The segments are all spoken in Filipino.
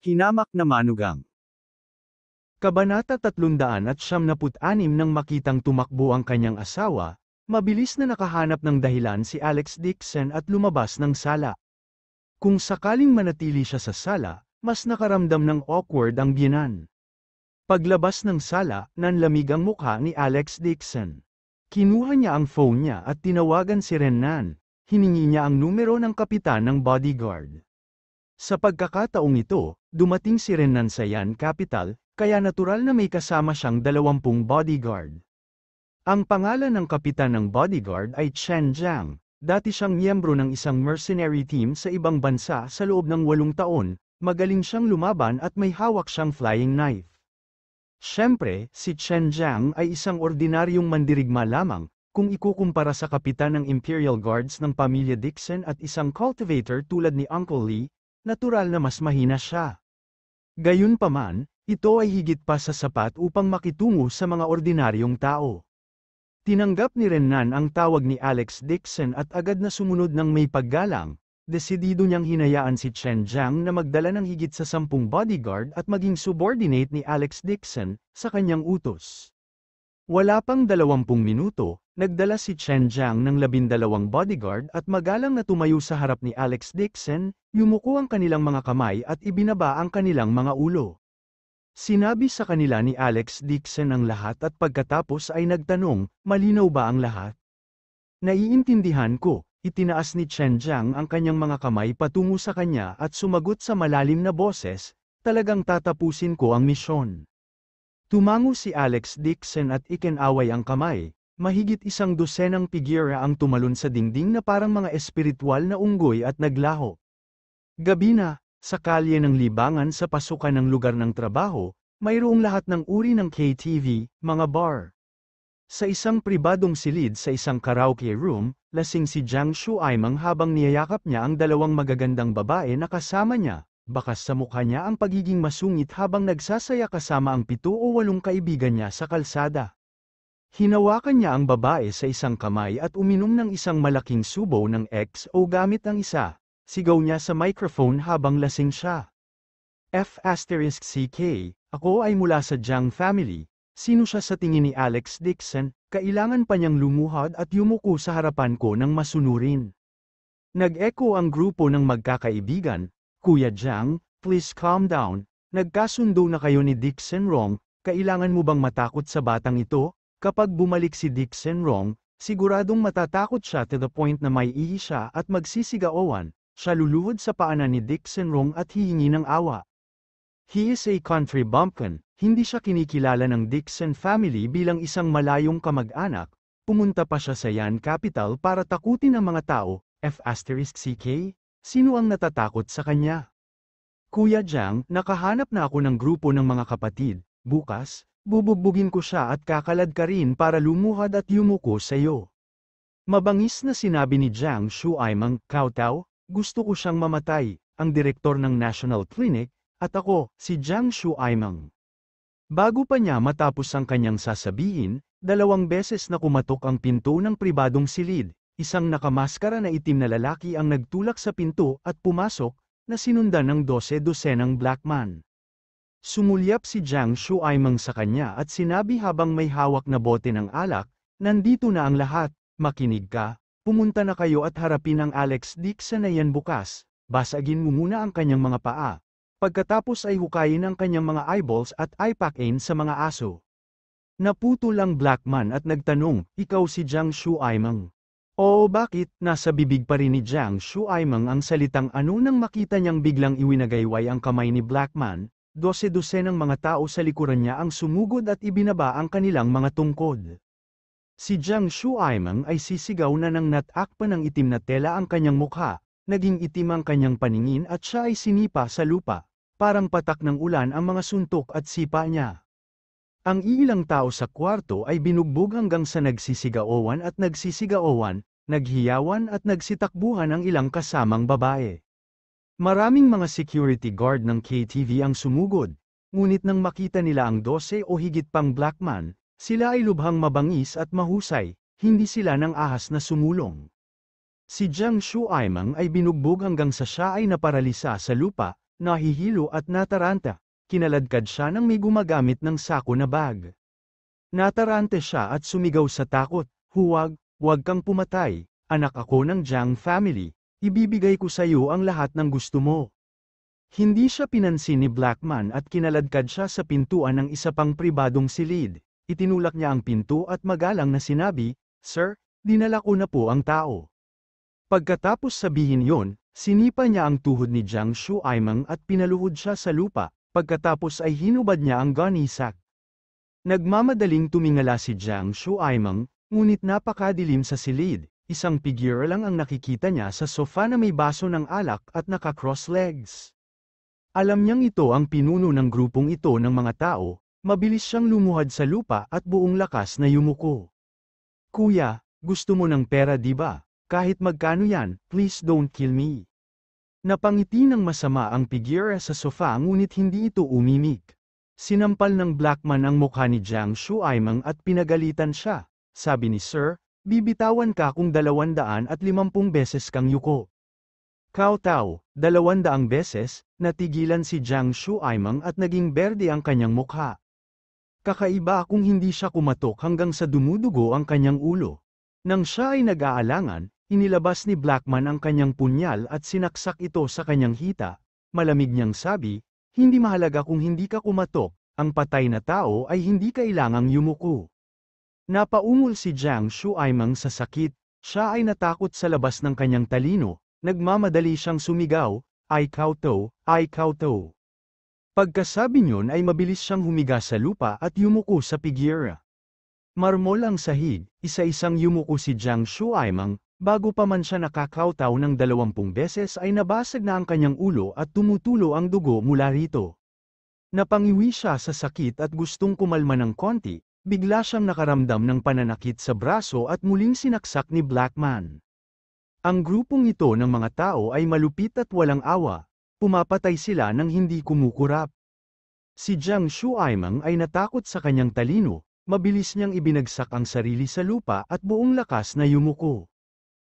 Hinamak na manugang. Kabanata 376. Nang makitang tumakbo ang kanyang asawa, mabilis na nakahanap ng dahilan si Alex Dixon at lumabas ng sala. Kung sakaling manatili siya sa sala, mas nakaramdam ng awkward ang biyenan. Paglabas ng sala, nanlamig ang mukha ni Alex Dixon. Kinuha niya ang phone niya at tinawagan si Renan. Hiningi niya ang numero ng kapitan ng bodyguard. Sa pagkakataong ito, dumating si Renan sa Yan Capital, kaya natural na may kasama siyang 20 bodyguard. Ang pangalan ng kapitan ng bodyguard ay Chen Jiang. Dati siyang miyembro ng isang mercenary team sa ibang bansa sa loob ng 8 taon, magaling siyang lumaban at may hawak siyang flying knife. Siyempre, si Chen Jiang ay isang ordinaryong mandirigma lamang, kung ikukumpara sa kapitan ng Imperial Guards ng pamilya Dixon at isang cultivator tulad ni Uncle Lee, natural na mas mahina siya. Gayunpaman, ito ay higit pa sa sapat upang makitungo sa mga ordinaryong tao. Tinanggap ni Renan ang tawag ni Alex Dixon at agad na sumunod ng may paggalang. Desidido niyang hinayaan si Chen Jiang na magdala ng higit sa 10 bodyguard at maging subordinate ni Alex Dixon sa kanyang utos. Wala pang 20 minuto, nagdala si Chen Jiang ng 12 bodyguard at magalang na tumayo sa harap ni Alex Dixon, yumuko ang kanilang mga kamay at ibinaba ang kanilang mga ulo. Sinabi sa kanila ni Alex Dixon ang lahat at pagkatapos ay nagtanong, malinaw ba ang lahat? Naiintindihan ko, itinaas ni Chen Jiang ang kanyang mga kamay patungo sa kanya at sumagot sa malalim na boses, talagang tatapusin ko ang misyon. Tumango si Alex Dixon at ikinaway ang kamay, mahigit 100 figura ang tumalon sa dingding na parang mga espiritual na unggoy at naglaho. Gabi na, sa kalye ng libangan sa pasukan ng lugar ng trabaho, mayroong lahat ng uri ng KTV, mga bar. Sa isang pribadong silid sa isang karaoke room, lasing si Jiang Shuaimeng habang niyayakap niya ang 2 magagandang babae na kasama niya. Bakas sa mukha niya ang pagiging masungit habang nagsasaya kasama ang 7 o 8 kaibigan niya sa kalsada. Hinawakan niya ang babae sa isang kamay at uminom ng isang malaking subo ng XO gamit ang isa. Sigaw niya sa microphone habang lasing siya. F***CK, ako ay mula sa Jiang family. Sino siya sa tingin ni Alex Dixon? Kailangan pa niyang lumuhod at yumuko sa harapan ko ng masunurin. Nag-echo ang grupo ng magkakaibigan. Kuya Jiang, please calm down. Nagkasundo na kayo ni Dixon Rong, kailangan mo bang matakot sa batang ito? Kapag bumalik si Dixon Rong, siguradong matatakot siya to the point na may ihi siya at magsisigawan. Siya luluhod sa paanan ni Dixon Rong at hihingi ng awa. He is a country bumpkin, hindi siya kinikilala ng Dixon family bilang isang malayong kamag-anak, pumunta pa siya sa Yan Capital para takutin ang mga tao, F***CK? Sino ang natatakot sa kanya? Kuya Jiang, nakahanap na ako ng grupo ng mga kapatid. Bukas, bubugbugin ko siya at kakalad ka rin para lumuhad at yumuko sa iyo. Mabangis na sinabi ni Jiang Shuaimeng, Kautao, gusto ko siyang mamatay, ang direktor ng National Clinic, at ako, si Jiang Shuaimeng. Bago pa niya matapos ang kanyang sasabihin, 2 beses na kumatok ang pinto ng pribadong silid. Isang nakamaskara na itim na lalaki ang nagtulak sa pinto at pumasok, na sinundan ng 12 black man. Sumulyap si Jiang Shuaimeng sa kanya at sinabi habang may hawak na bote ng alak, nandito na ang lahat, makinig ka, pumunta na kayo at harapin ang Alex Dixon na yan bukas, basagin mo muna ang kanyang mga paa. Pagkatapos ay hukayin ang kanyang mga eyeballs at ipakin sa mga aso. Naputol ang black man at nagtanong, ikaw si Jiang Shuaimeng? Oo, bakit? Nasa bibig pa rin ni Jiang Shuaimeng ang salitang ano nang makita niyang biglang iwinagayway ang kamay ni Blackman, 12 ng mga tao sa likuran niya ang sumugod at ibinaba ang kanilang mga tungkod. Si Jiang Shuaimeng ay sisigaw na nang natakpan ng itim na tela ang kanyang mukha, naging itim ang kanyang paningin at siya ay sinipa sa lupa, parang patak ng ulan ang mga suntok at sipa niya. Ang ilang tao sa kwarto ay binugbog hanggang sa nagsisigawan at nagsisigawan, naghiyawan at nagsitakbuhan ang ilang kasamang babae. Maraming mga security guard ng KTV ang sumugod, ngunit nang makita nila ang 12 o higit pang black man, sila ay lubhang mabangis at mahusay, hindi sila ng ahas na sumulong. Si Jiang Shuaimeng ay binugbog hanggang sa siya ay naparalisa sa lupa, nahihilo at nataranta. Kinaladkad siya nang may gumagamit ng sako na bag. Natarante siya at sumigaw sa takot, "Huwag kang pumatay, anak ako ng Jiang family, ibibigay ko sa iyo ang lahat ng gusto mo." Hindi siya pinansin ni Blackman at kinaladkad siya sa pintuan ng isa pang pribadong silid. Itinulak niya ang pinto at magalang na sinabi, "Sir, dinala ko na po ang tao." Pagkatapos sabihin yon, sinipa niya ang tuhod ni Jiang Shuaimeng at pinaluhod siya sa lupa, pagkatapos ay hinubad niya ang gunny sack. Nagmamadaling tumingala si Jiang Shuaimeng, ngunit napakadilim sa silid, isang figure lang ang nakikita niya sa sofa na may baso ng alak at naka-cross legs. Alam niyang ito ang pinuno ng grupong ito ng mga tao, mabilis siyang lumuhad sa lupa at buong lakas na yumuko. "Kuya, gusto mo ng pera di ba? Kahit magkano yan, please don't kill me." Napangiti ng masama ang figure sa sofa ngunit hindi ito umimik. Sinampal ng Blackman ang mukha ni Jiang Shuaimeng at pinagalitan siya. Sabi ni Sir, "Bibitawan ka kung 250 beses kang yuko." Kowtow, 200 beses, natigilan si Jiang Shuaimeng at naging berde ang kanyang mukha. Kakaiba kung hindi siya kumatok hanggang sa dumudugo ang kanyang ulo. Nang siya ay nag-aalangan, inilabas ni Blackman ang kanyang punyal at sinaksak ito sa kanyang hita. Malamig niyang sabi, "Hindi mahalaga kung hindi ka kumatok, ang patay na tao ay hindi kailangang yumuko." Napaungol si Jiang Shuaimeng sa sakit, siya ay natakot sa labas ng kanyang talino, nagmamadali siyang sumigaw, "Ay kowtow, ay kowtow." Pagkasabi niyon ay mabilis siyang humiga sa lupa at yumuko sa figura. Marmol ang sahig, isa-isang yumuko si Jiang Shuaimeng, bago pa man siya nakakawtaw ng 20 beses ay nabasag na ang kanyang ulo at tumutulo ang dugo mula rito. Napangiwi siya sa sakit at gustong kumalma ng konti, bigla siyang nakaramdam ng pananakit sa braso at muling sinaksak ni Blackman. Ang grupong ito ng mga tao ay malupit at walang awa, pumapatay sila nang hindi kumukurap. Si Jiang Shuaimeng ay natakot sa kanyang talino, mabilis niyang ibinagsak ang sarili sa lupa at buong lakas na yumuko.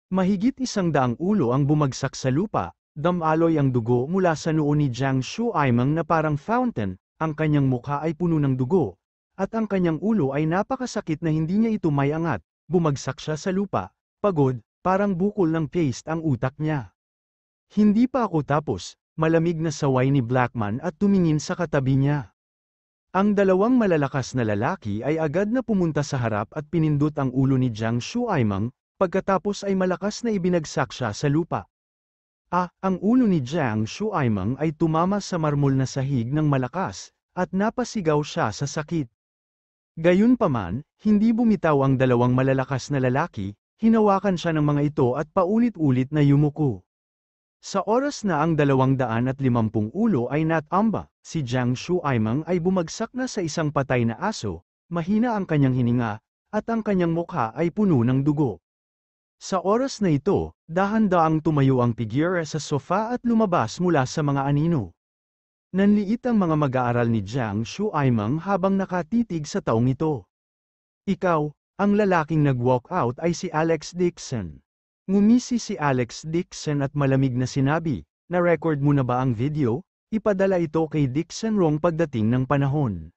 Mahigit 100 ulo ang bumagsak sa lupa, damaloy ang dugo mula sa noo ni Jiang Shuaimeng na parang fountain, ang kanyang mukha ay puno ng dugo, at ang kanyang ulo ay napakasakit na hindi niya ito maiangat, bumagsak siya sa lupa, pagod, parang bukol ng paste ang utak niya. "Hindi pa ako tapos," malamig na saway ni Blackman at tumingin sa katabi niya. Ang dalawang malalakas na lalaki ay agad na pumunta sa harap at pinindot ang ulo ni Jiang Shuaimeng, pagkatapos ay malakas na ibinagsak siya sa lupa. Ang ulo ni Jiang Shuaimeng ay tumama sa marmol na sahig ng malakas, at napasigaw siya sa sakit. Gayunpaman, hindi bumitaw ang dalawang malalakas na lalaki, hinawakan siya ng mga ito at paulit-ulit na yumuko. Sa oras na ang 250 ulo ay natamba, si Jiang Shuaimeng ay bumagsak na sa isang patay na aso, mahina ang kanyang hininga, at ang kanyang mukha ay puno ng dugo. Sa oras na ito, dahan-daang tumayo ang figure sa sofa at lumabas mula sa mga anino. Nanliit ang mga mag-aaral ni Jiang Shuaimeng habang nakatitig sa taong ito. "Ikaw," ang lalaking nag-walk out ay si Alex Dixon. Ngumisi si Alex Dixon at malamig na sinabi, "Na-record mo na ba ang video? Ipadala ito kay Dixon Rong pagdating ng panahon."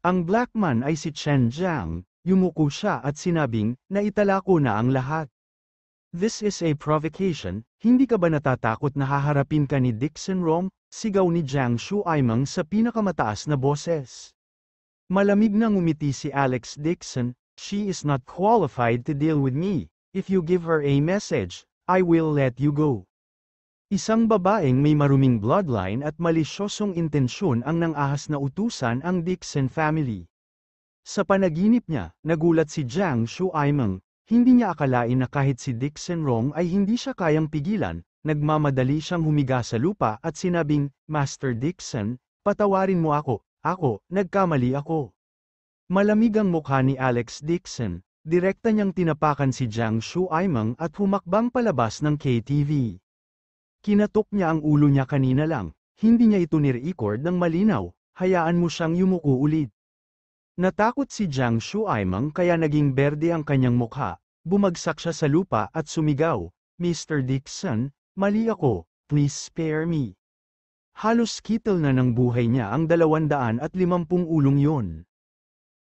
Ang Blackman ay si Chen Jiang, yumuko siya at sinabing, "Naitala ko na ang lahat." "This is a provocation, hindi ka ba natatakot na haharapin ka ni Dixon Rong?" sigaw ni Jiang Shuaimeng sa pinakamataas na boses. Malamig na ngumiti si Alex Dixon, "She is not qualified to deal with me. If you give her a message, I will let you go." Isang babaeng may maruming bloodline at malisyosong intensyon ang nang-ahas na utusan ang Dixon family. Sa panaginip niya, nagulat si Jiang Shuaimeng, hindi niya akalain na kahit si Dixon Rong ay hindi siya kayang pigilan, nagmamadali siyang humiga sa lupa at sinabing, "Master Dixon, patawarin mo ako, nagkamali ako." Malamig ang mukha ni Alex Dixon. Direkta niyang tinapakan si Jiang Shuaimeng at humakbang palabas ng KTV. Kinatok niya ang ulo niya kanina lang, hindi niya ito ni-record ng malinaw, hayaan mo siyang yumuko ulit. Natakot si Jiang Shuaimeng kaya naging berde ang kanyang mukha, bumagsak siya sa lupa at sumigaw, "Mr. Dixon, mali ako, please spare me." Halos kitil na ng buhay niya ang 250 ulong yon.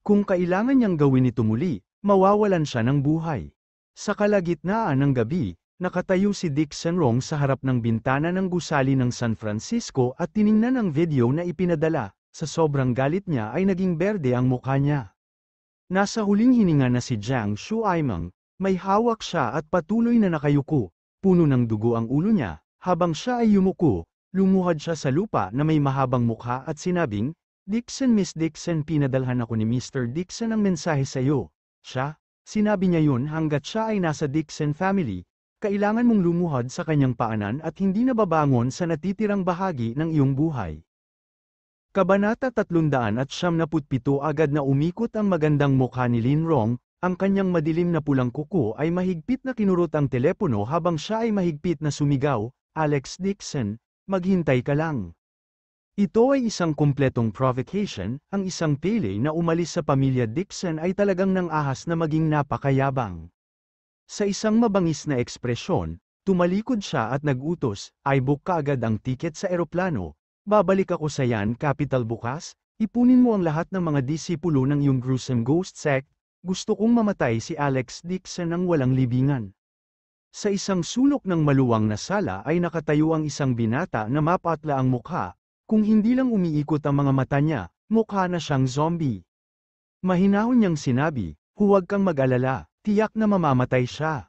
Kung kailangan niyang gawin ito muli, mawawalan siya ng buhay. Sa kalagitnaan ng gabi, nakatayo si Dixon Rong sa harap ng bintana ng gusali ng San Francisco at tiningnan ang video na ipinadala. Sa sobrang galit niya ay naging berde ang mukha niya. Nasa huling hininga na si Jiang Shuaimeng, may hawak siya at patuloy na nakayuko, puno ng dugo ang ulo niya, habang siya ay yumuko, lumuhad siya sa lupa na may mahabang mukha at sinabing, "Dixon, Miss Dixon, pinadalhan ako ni Mr. Dixon ang mensahe sa iyo." Siya, sinabi niya yun hanggat siya ay nasa Dixon family, kailangan mong lumuhad sa kanyang paanan at hindi nababangon sa natitirang bahagi ng iyong buhay. Kabanata 377 agad na umikot ang magandang mukha ni Lin Rong, ang kanyang madilim na pulang kuko ay mahigpit na kinurot ang telepono habang siya ay mahigpit na sumigaw, "Alex Dixon, maghintay ka lang." Ito ay isang kumpletong provocation, ang isang pele na umalis sa pamilya Dixon ay talagang nang-ahas na maging napakayabang. Sa isang mabangis na ekspresyon, tumalikod siya at nag-utos, "I-book ka agad ang tiket sa eroplano. Babalik ako sa Yan Capital bukas, ipunin mo ang lahat ng mga disipulo ng iyong gruesome ghost sect, gusto kong mamatay si Alex Dixon ng walang libingan." Sa isang sulok ng maluwang na sala ay nakatayo ang isang binata na mapatla ang mukha, kung hindi lang umiikot ang mga mata niya, mukha na siyang zombie. Mahinahon niyang sinabi, "Huwag kang mag-alala, tiyak na mamamatay siya."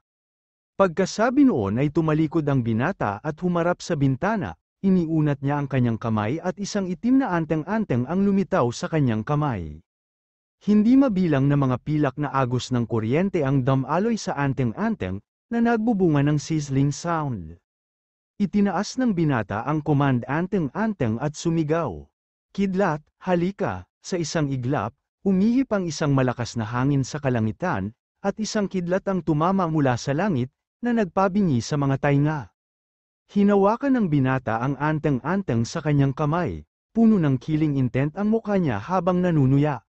Pagkasabi noon ay tumalikod ang binata at humarap sa bintana. Iniunat niya ang kanyang kamay at isang itim na anteng-anteng ang lumitaw sa kanyang kamay. Hindi mabilang na mga pilak na agos ng kuryente ang damaloy sa anteng-anteng, na nagbubunga ng sizzling sound. Itinaas ng binata ang command anteng-anteng at sumigaw, "Kidlat, halika!" Sa isang iglap, umihip ang isang malakas na hangin sa kalangitan, at isang kidlat ang tumama mula sa langit, na nagpabingi sa mga tainga. Hinawakan ng binata ang anteng-anteng sa kanyang kamay, puno ng killing intent ang mukha niya habang nanunuya.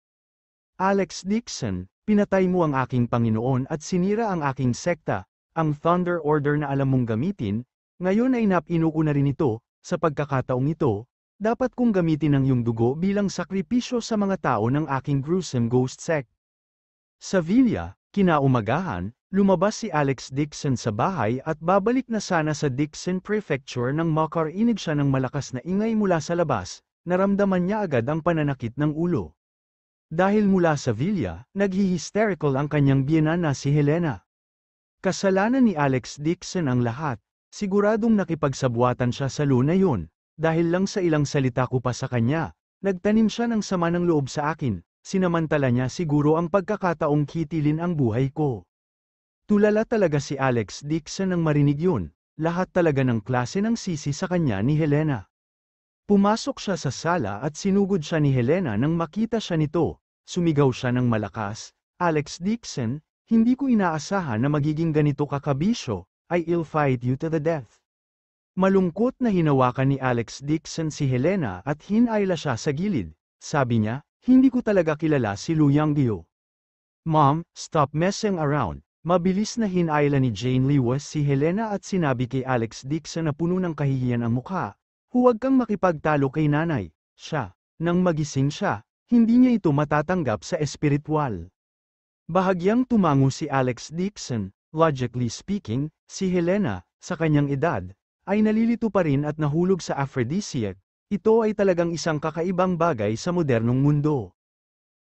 "Alex Dixon, pinatay mo ang aking Panginoon at sinira ang aking sekta, ang Thunder Order na alam mong gamitin, ngayon ay napinuko na rin ito, sa pagkakataong ito, dapat kong gamitin ang iyong dugo bilang sakripisyo sa mga tao ng aking gruesome ghost sect." Sa Villa, kinaumagahan, lumabas si Alex Dixon sa bahay at babalik na sana sa Dixon Prefecture nang makarinig siya ng malakas na ingay mula sa labas, naramdaman niya agad ang pananakit ng ulo. Dahil mula sa Villa, naghi-hysterical ang kanyang biyenan na si Helena. Kasalanan ni Alex Dixon ang lahat, siguradong nakipagsabwatan siya sa luna yun, dahil lang sa ilang salita ko pa sa kanya, nagtanim siya ng sama ng loob sa akin, sinamantala niya siguro ang pagkakataong kitilin ang buhay ko. Tulala talaga si Alex Dixon nang marinig yun, lahat talaga ng klase ng sisi sa kanya ni Helena. Pumasok siya sa sala at sinugod siya ni Helena nang makita siya nito, sumigaw siya ng malakas, "Alex Dixon, hindi ko inaasahan na magiging ganito kakabisyo, I'll fight you to the death." Malungkot na hinawakan ni Alex Dixon si Helena at hinayla siya sa gilid, sabi niya, "Hindi ko talaga kilala si Lu Yanggyo." "Mom, stop messing around." Mabilis na hinayla ni Jane Lewis si Helena at sinabi kay Alex Dixon na puno ng kahihiyan ang mukha, "Huwag kang makipagtalo kay nanay." Siya, nang magising siya, hindi niya ito matatanggap sa espiritual. Bahagyang tumango si Alex Dixon, logically speaking, si Helena, sa kanyang edad, ay nalilito pa rin at nahulog sa aphrodisiac, ito ay talagang isang kakaibang bagay sa modernong mundo.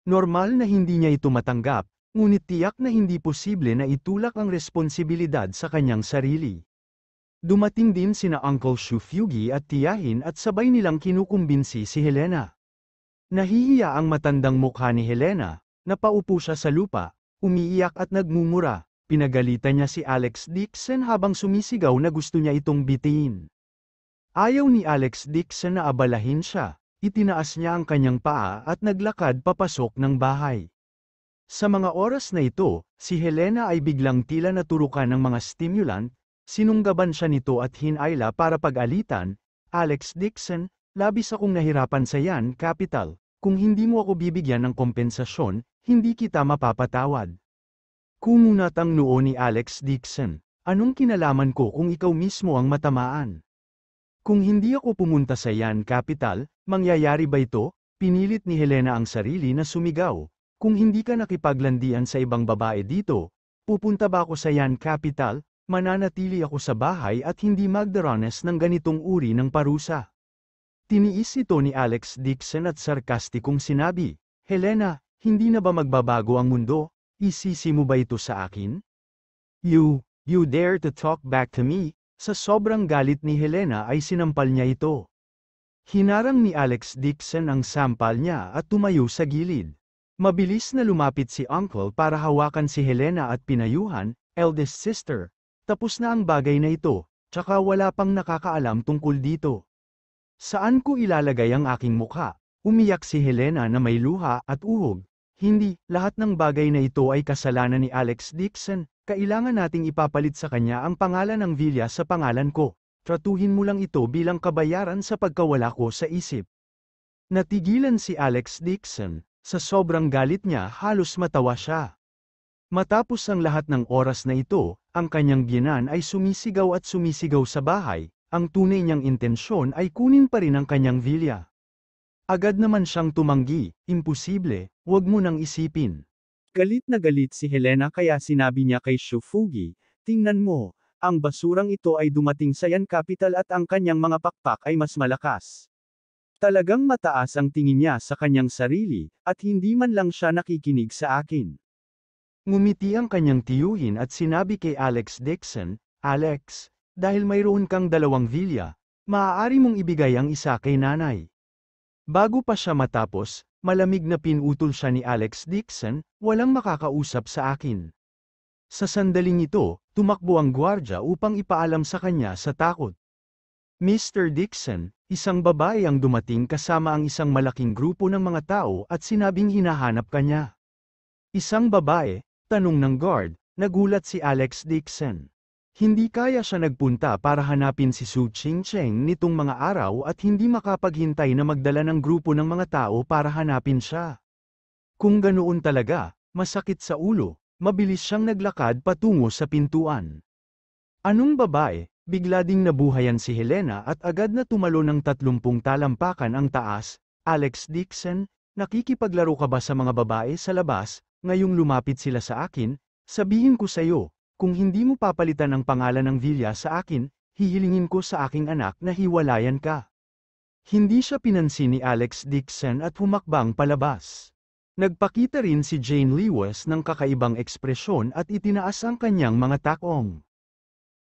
Normal na hindi niya ito matanggap, ngunit tiyak na hindi posible na itulak ang responsibilidad sa kanyang sarili. Dumating din sina Uncle Shu Fugi at tiyahin at sabay nilang kinukumbinsi si Helena. Nahihiya ang matandang mukha ni Helena, napaupo siya sa lupa, umiiyak at nagmumura, pinagalitan niya si Alex Dixon habang sumisigaw na gusto niya itong bitiin. Ayaw ni Alex Dixon na abalahin siya, itinaas niya ang kanyang paa at naglakad papasok ng bahay. Sa mga oras na ito, si Helena ay biglang tila naturukan ng mga stimulant, sinunggaban siya nito at hinayla para pag-alitan, "Alex Dixon, labis akong nahirapan sa Yan Capital, kung hindi mo ako bibigyan ng kompensasyon, hindi kita mapapatawad." Kumunat ang noo ni Alex Dixon, "Anong kinalaman ko kung ikaw mismo ang matamaan?" Kung hindi ako pumunta sa Yan Capital, mangyayari ba ito? Pinilit ni Helena ang sarili na sumigaw. Kung hindi ka nakipaglandian sa ibang babae dito, pupunta ba ako sa Yan Capital? Mananatili ako sa bahay at hindi magdaranas ng ganitong uri ng parusa. Tiniis ito ni Alex Dixon at sarkastikong sinabi, Helena, hindi na ba magbabago ang mundo? Isisi mo ba ito sa akin? You dare to talk back to me? Sa sobrang galit ni Helena ay sinampal niya ito. Hinarang ni Alex Dixon ang sampal niya at tumayo sa gilid. Mabilis na lumapit si Uncle para hawakan si Helena at pinayuhan, eldest sister. Tapos na ang bagay na ito, tsaka wala pang nakakaalam tungkol dito. Saan ko ilalagay ang aking mukha? Umiyak si Helena na may luha at uhog. Hindi, lahat ng bagay na ito ay kasalanan ni Alex Dixon. Kailangan nating ipapalit sa kanya ang pangalan ng villa sa pangalan ko. Tratuhin mo lang ito bilang kabayaran sa pagkawala ko sa isip. Natigilan si Alex Dixon. Sa sobrang galit niya halos matawa siya. Matapos ang lahat ng oras na ito, ang kanyang biyenan ay sumisigaw at sumisigaw sa bahay. Ang tunay niyang intensyon ay kunin pa rin ang kanyang villa. Agad naman siyang tumanggi, imposible, wag mo nang isipin. Galit na galit si Helena kaya sinabi niya kay Shufugi, tingnan mo, ang basurang ito ay dumating sa Yan Capital at ang kanyang mga pakpak ay mas malakas. Talagang mataas ang tingin niya sa kanyang sarili, at hindi man lang siya nakikinig sa akin. Ngumiti ang kanyang tiyuhin at sinabi kay Alex Dixon, Alex, dahil mayroon kang 2 villa, maaari mong ibigay ang isa kay nanay. Bago pa siya matapos, malamig na pinutol siya ni Alex Dixon, walang makakausap sa akin. Sa sandaling ito, tumakbo ang gwardya upang ipaalam sa kanya sa takot. Mr. Dixon, isang babae ang dumating kasama ang isang malaking grupo ng mga tao at sinabing hinahanap kanya. Isang babae, tanong ng guard, nagulat si Alex Dixon. Hindi kaya siya nagpunta para hanapin si Su Ching-cheng nitong mga araw at hindi makapaghintay na magdala ng grupo ng mga tao para hanapin siya. Kung ganoon talaga, masakit sa ulo, mabilis siyang naglakad patungo sa pintuan. Anong babae? Bigla ding nabuhayan si Helena at agad na tumalo ng 30 talampakan ang taas. Alex Dixon, nakikipaglaro ka ba sa mga babae sa labas? Ngayong lumapit sila sa akin, sabihin ko sa iyo. Kung hindi mo papalitan ang pangalan ng villa sa akin, hihilingin ko sa aking anak na hiwalayan ka. Hindi siya pinansin ni Alex Dixon at humakbang palabas. Nagpakita rin si Jane Lewis ng kakaibang ekspresyon at itinaas ang kanyang mga takong.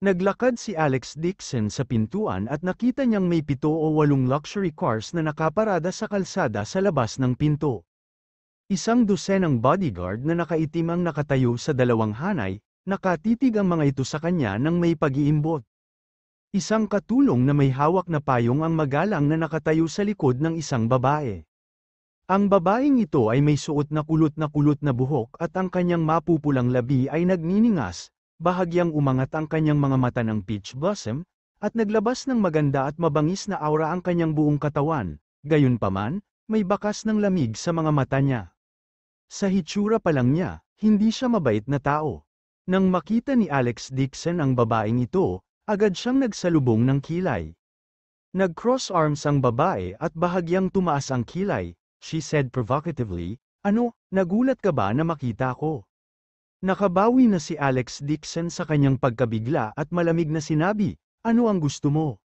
Naglakad si Alex Dixon sa pintuan at nakita niyang may 7 o 8 luxury cars na nakaparada sa kalsada sa labas ng pinto. Isang dosenang bodyguard na nakaitim ang nakatayo sa 2 hanay. Nakatitig ang mga ito sa kanya nang may pag-iimbot. Isang katulong na may hawak na payong ang magalang na nakatayo sa likod ng isang babae. Ang babaeng ito ay may suot na kulot na buhok at ang kanyang mapupulang labi ay nagniningas, bahagyang umangat ang kanyang mga mata ng peach blossom, at naglabas ng maganda at mabangis na aura ang kanyang buong katawan, gayunpaman, may bakas ng lamig sa mga mata niya. Sa hitsura pa lang niya, hindi siya mabait na tao. Nang makita ni Alex Dixon ang babaeng ito, agad siyang nagsalubong ng kilay. Nag-cross arms ang babae at bahagyang tumaas ang kilay. She said provocatively, ano, nagulat ka ba na makita ko? Nakabawi na si Alex Dixon sa kanyang pagkabigla at malamig na sinabi, ano ang gusto mo?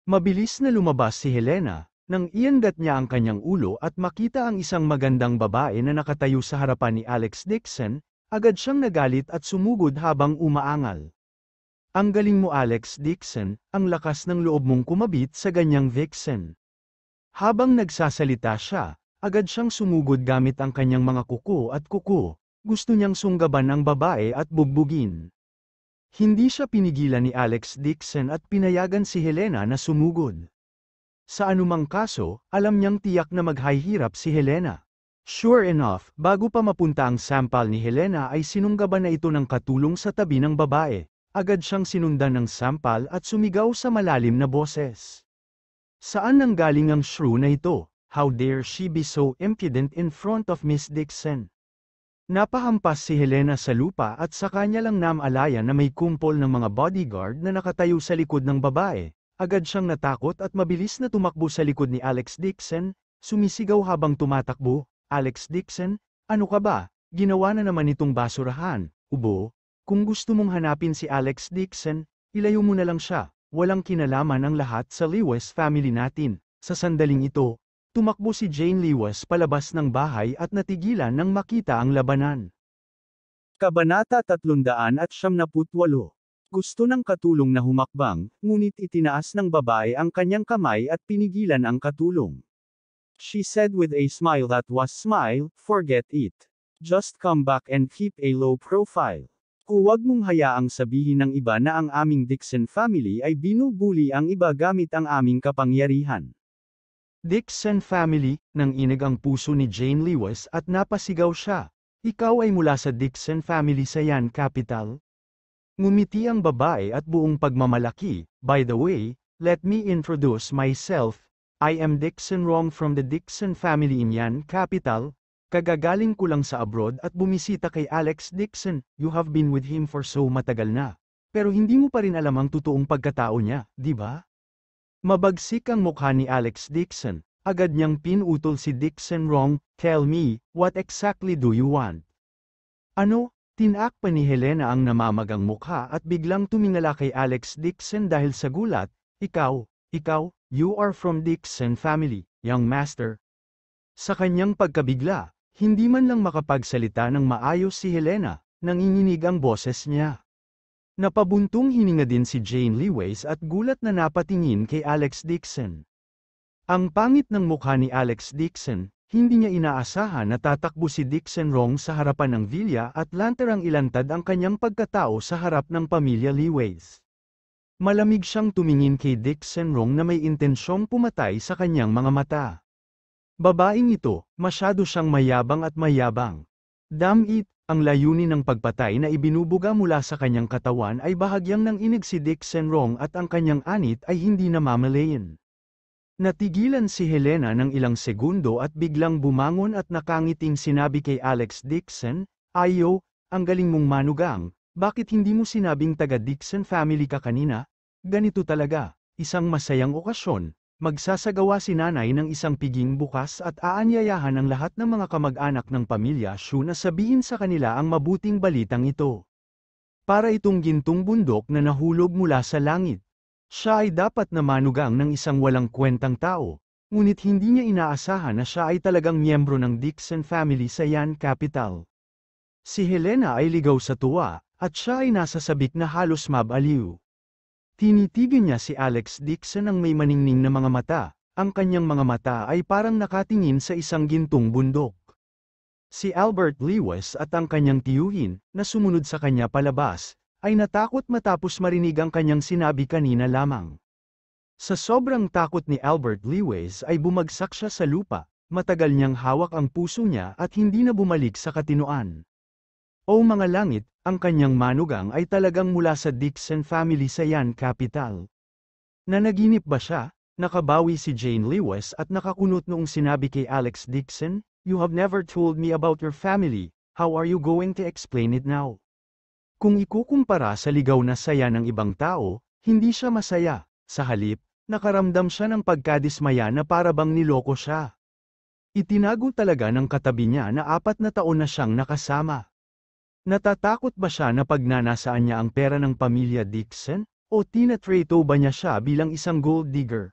Mabilis na lumabas si Helena, nang iangat niya ang kanyang ulo at makita ang isang magandang babae na nakatayo sa harapan ni Alex Dixon. Agad siyang nagalit at sumugod habang umaangal. Ang galing mo Alex Dixon, ang lakas ng loob mong kumabit sa ganyang vixen. Habang nagsasalita siya, agad siyang sumugod gamit ang kanyang mga kuko at kuko, gusto niyang sunggaban ang babae at bugbugin. Hindi siya pinigilan ni Alex Dixon at pinayagan si Helena na sumugod. Sa anumang kaso, alam niyang tiyak na maghihirap si Helena. Sure enough, bago pa mapunta ang sampal ni Helena ay sinunggaban na ito ng katulong sa tabi ng babae. Agad siyang sinundan ng sampal at sumigaw sa malalim na boses. Saan nanggaling ang shrew na ito? How dare she be so impudent in front of Miss Dixon? Napahampas si Helena sa lupa at sa kanya lang namalaya na may kumpol ng mga bodyguard na nakatayo sa likod ng babae. Agad siyang natakot at mabilis na tumakbo sa likod ni Alex Dixon, sumisigaw habang tumatakbo, "Alex Dixon, ano ka ba? Ginawa na naman itong basurahan, ubo. Kung gusto mong hanapin si Alex Dixon, ilayo mo na lang siya, walang kinalaman ang lahat sa Lewis family natin." Sa sandaling ito, tumakbo si Jane Lewis palabas ng bahay at natigilan nang makita ang labanan. Kabanata 378. Gusto ng katulong na humakbang, ngunit itinaas ng babae ang kanyang kamay at pinigilan ang katulong. She said with a smile that was smile, "Forget it. Just come back and keep a low profile. Huwag mong hayaang sabihin ng iba na ang aming Dixon family ay binubuli ang iba gamit ang aming kapangyarihan." Dixon family, nang inig ang puso ni Jane Lewis at napasigaw siya. "Ikaw ay mula sa Dixon family sa Yan Capital?" Ngumiti ang babae at buong pagmamalaki, "By the way, let me introduce myself. I am Dixon Rong from the Dixon family in Yan Capital. Kagagaling ko lang sa abroad at bumisita kay Alex Dixon. You have been with him for so matagal na. Pero hindi mo pa rin alam ang totoong pagkatao niya, di ba?" Mabagsik ang mukha ni Alex Dixon. Agad niyang pinutol si Dixon Rong, "Tell me, what exactly do you want?" "Ano?" Tinak pa ni Helena ang namamagang mukha at biglang tumingala kay Alex Dixon dahil sa gulat, ikaw, you are from Dixon family, young master." Sa kanyang pagkabigla, hindi man lang makapagsalita ng maayos si Helena, nanginginig ang boses niya. Napabuntong hininga din si Jane Lewis at gulat na napatingin kay Alex Dixon. Ang pangit ng mukha ni Alex Dixon, hindi niya inaasahan na tatakbo si Dixon Rong sa harapan ng villa at lantarang ilantad ang kanyang pagkatao sa harap ng pamilya Lewis. Malamig siyang tumingin kay Dixon Rong na may intensyong pumatay sa kanyang mga mata. Babaeng ito, masyado siyang mayabang at mayabang. Damn it, ang layunin ng pagpatay na ibinubuga mula sa kanyang katawan ay bahagyang nang inig si Dixon Rong at ang kanyang anit ay hindi namamalayan. Natigilan si Helena ng ilang segundo at biglang bumangon at nakangiting sinabi kay Alex Dixon, "Ayo, ang galing mong manugang, bakit hindi mo sinabing taga Dixon family ka kanina?" Ganito talaga, isang masayang okasyon, magsasagawa si nanay ng isang piging bukas at aanyayahan ang lahat ng mga kamag-anak ng pamilya Shu na sabihin sa kanila ang mabuting balitang ito. Para itong gintong bundok na nahulog mula sa langit. Siya ay dapat na manugang ng isang walang kwentang tao, ngunit hindi niya inaasahan na siya ay talagang miyembro ng Dixon family sa Yan Capital. Si Helena ay ligaw sa tuwa, at siya ay nasa sabik na halos mabaliw. Tinitigan niya si Alex Dixon ng may maningning na mga mata, ang kanyang mga mata ay parang nakatingin sa isang gintong bundok. Si Albert Lewis at ang kanyang tiyuhin, na sumunod sa kanya palabas, ay natakot matapos marinig ang kanyang sinabi kanina lamang. Sa sobrang takot ni Albert Lewis ay bumagsak siya sa lupa, matagal niyang hawak ang puso niya at hindi na bumalik sa katinoan. O mga langit, ang kanyang manugang ay talagang mula sa Dixon family sa Yan Capital. Nanaginip ba siya? Nakabawi si Jane Lewis at nakakunot noong sinabi kay Alex Dixon, "You have never told me about your family, how are you going to explain it now?" Kung ikukumpara sa ligaw na saya ng ibang tao, hindi siya masaya. Sa halip, nakaramdam siya ng pagkadismaya na parabang niloko siya. Itinago talaga ng katabi niya na 4 na taon na siyang nakasama. Natatakot ba siya na pagnanasaan niya ang pera ng pamilya Dixon? O tinatrato ba niya siya bilang isang gold digger?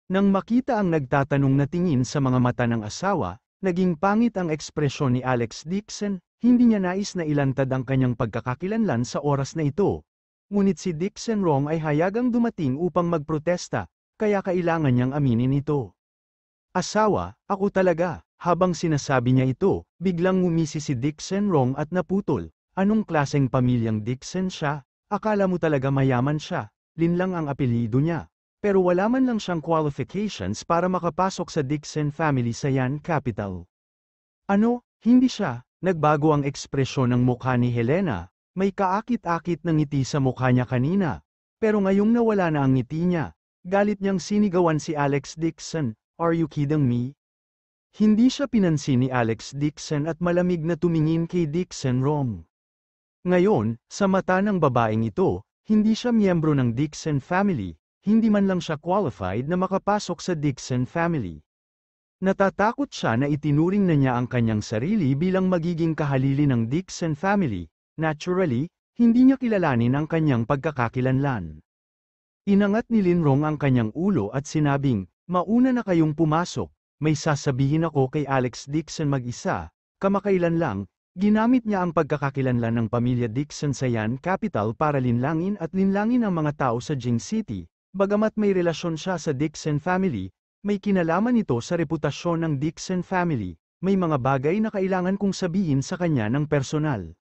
Nang makita ang nagtatanong na tingin sa mga mata ng asawa, naging pangit ang ekspresyon ni Alex Dixon. Hindi niya nais na ilantad ang kanyang pagkakakilanlan sa oras na ito. Ngunit si Dixon Rong ay hayagang dumating upang magprotesta, kaya kailangan niyang aminin ito. "Asawa, ako talaga." Habang sinasabi niya ito, biglang ngumisi si Dixon Rong at naputol. "Anong klaseng pamilyang Dixon siya? Akala mo talaga mayaman siya, Lin lang ang apelyido niya. Pero wala man lang siyang qualifications para makapasok sa Dixon family sa Yan Capital." "Ano, hindi siya?" Nagbago ang ekspresyon ng mukha ni Helena, may kaakit-akit na ngiti sa mukha niya kanina. Pero ngayong nawala na ang ngiti niya, galit niyang sinigawan si Alex Dixon, "Are you kidding me?" Hindi siya pinansin ni Alex Dixon at malamig na tumingin kay Dixon Rong. Ngayon, sa mata ng babaeng ito, hindi siya miyembro ng Dixon family, hindi man lang siya qualified na makapasok sa Dixon family. Natatakot siya na itinuring na niya ang kanyang sarili bilang magiging kahalili ng Dixon family. Naturally, hindi niya kilalanin ang kanyang pagkakakilanlan. Inangat ni Linrong ang kanyang ulo at sinabing, "Mauna na kayong pumasok, may sasabihin ako kay Alex Dixon mag-isa." Kamakailan lang, ginamit niya ang pagkakakilanlan ng pamilya Dixon sa Yan Capital para linlangin ang mga tao sa Jing City. Bagamat may relasyon siya sa Dixon family, may kinalaman ito sa reputasyon ng Dixon family. May mga bagay na kailangan kong sabihin sa kanya ng personal.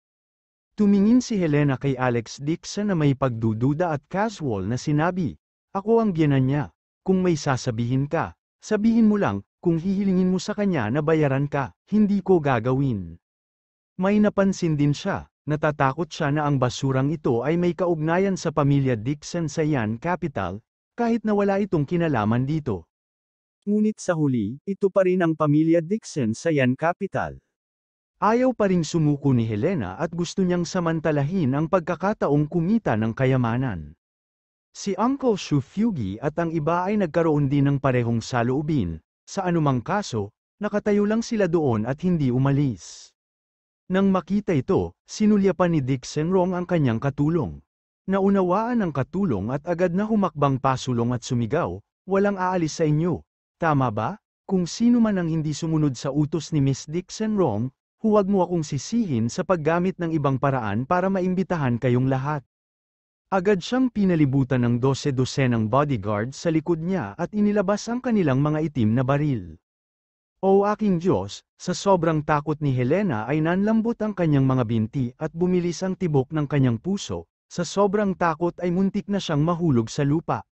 Tumingin si Helena kay Alex Dixon na may pagdududa at casual na sinabi, "Ako ang biyenan niya. Kung may sasabihin ka, sabihin mo lang, kung hihilingin mo sa kanya na bayaran ka, hindi ko gagawin." May napansin din siya, natatakot siya na ang basurang ito ay may kaugnayan sa pamilya Dixon sa Yan Capital, kahit na wala itong kinalaman dito. Ngunit sa huli, ito pa rin ang pamilya Dixon sa Yan Capital. Ayaw pa ring sumuko ni Helena at gusto niyang samantalahin ang pagkakataong kumita ng kayamanan. Si Uncle Shu Fugi at ang iba ay nagkaroon din ng parehong saloobin. Sa anumang kaso, nakatayo lang sila doon at hindi umalis. Nang makita ito, sinulyapan ni Dixon Rong ang kanyang katulong. Naunawaan ang katulong at agad na humakbang pasulong at sumigaw, "Walang aalis sa inyo. Tama ba? Kung sino man ang hindi sumunod sa utos ni Miss Dixon Rong, huwag mo akong sisihin sa paggamit ng ibang paraan para maimbitahan kayong lahat." Agad siyang pinalibutan ng 12 bodyguard sa likod niya at inilabas ang kanilang mga itim na baril. O aking Diyos, sa sobrang takot ni Helena ay nanlambot ang kanyang mga binti at bumilis ang tibok ng kanyang puso, sa sobrang takot ay muntik na siyang mahulog sa lupa.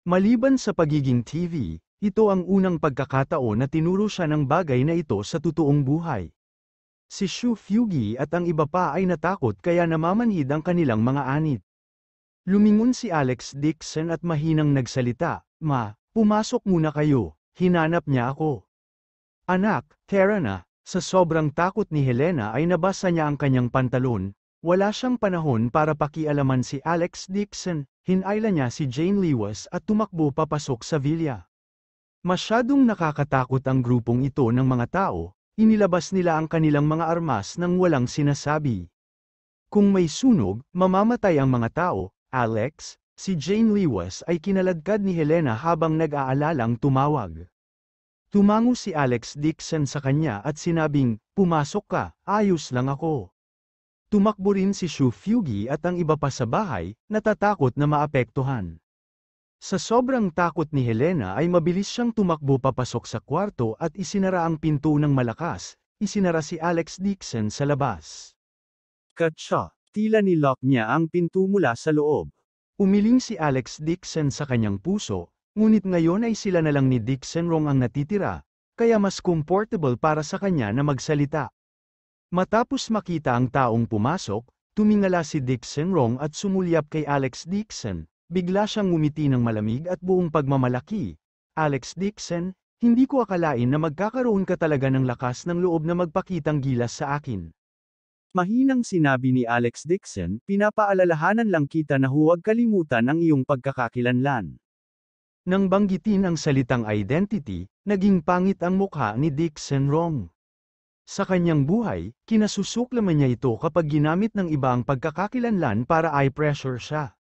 Maliban sa pagiging TV, ito ang unang pagkakataon na tinuro siya ng bagay na ito sa totoong buhay. Si Shu Fugi at ang iba pa ay natakot kaya namamanhid ang kanilang mga anit. Lumingon si Alex Dixon at mahinang nagsalita, "Ma, pumasok muna kayo, hinanap niya ako." "Anak, tara na." Sa sobrang takot ni Helena ay nabasa niya ang kanyang pantalon. Wala siyang panahon para pakialaman si Alex Dixon, hinayla niya si Jane Lewis at tumakbo papasok sa villa. Masyadong nakakatakot ang grupong ito ng mga tao, inilabas nila ang kanilang mga armas nang walang sinasabi. Kung may sunog, mamamatay ang mga tao. "Alex," si Jane Lewis ay kinaladkad ni Helena habang nag-aalalang tumawag. Tumango si Alex Dixon sa kanya at sinabing, "Pumasok ka, ayos lang ako." Tumakbo rin si Shu Fugi at ang iba pa sa bahay, natatakot na maapektuhan. Sa sobrang takot ni Helena ay mabilis siyang tumakbo papasok sa kwarto at isinara ang pinto ng malakas, isinara si Alex Dixon sa labas. Katsa, tila nilock niya ang pinto mula sa loob. Umiling si Alex Dixon sa kanyang puso, ngunit ngayon ay sila na lang ni Dixon Rong ang natitira, kaya mas comfortable para sa kanya na magsalita. Matapos makita ang taong pumasok, tumingala si Dixon Rong at sumulyap kay Alex Dixon. Bigla siyang ngumiti ng malamig at buong pagmamalaki. "Alex Dixon, hindi ko akalain na magkakaroon ka talaga ng lakas ng loob na magpakitang gilas sa akin." Mahinang sinabi ni Alex Dixon, "Pinapaalalahanan lang kita na huwag kalimutan ang iyong pagkakakilanlan." Nang banggitin ang salitang identity, naging pangit ang mukha ni Dixon Rong. Sa kanyang buhay, kinasusuklaman niya ito kapag ginamit ng iba ang pagkakakilanlan para i-pressure siya.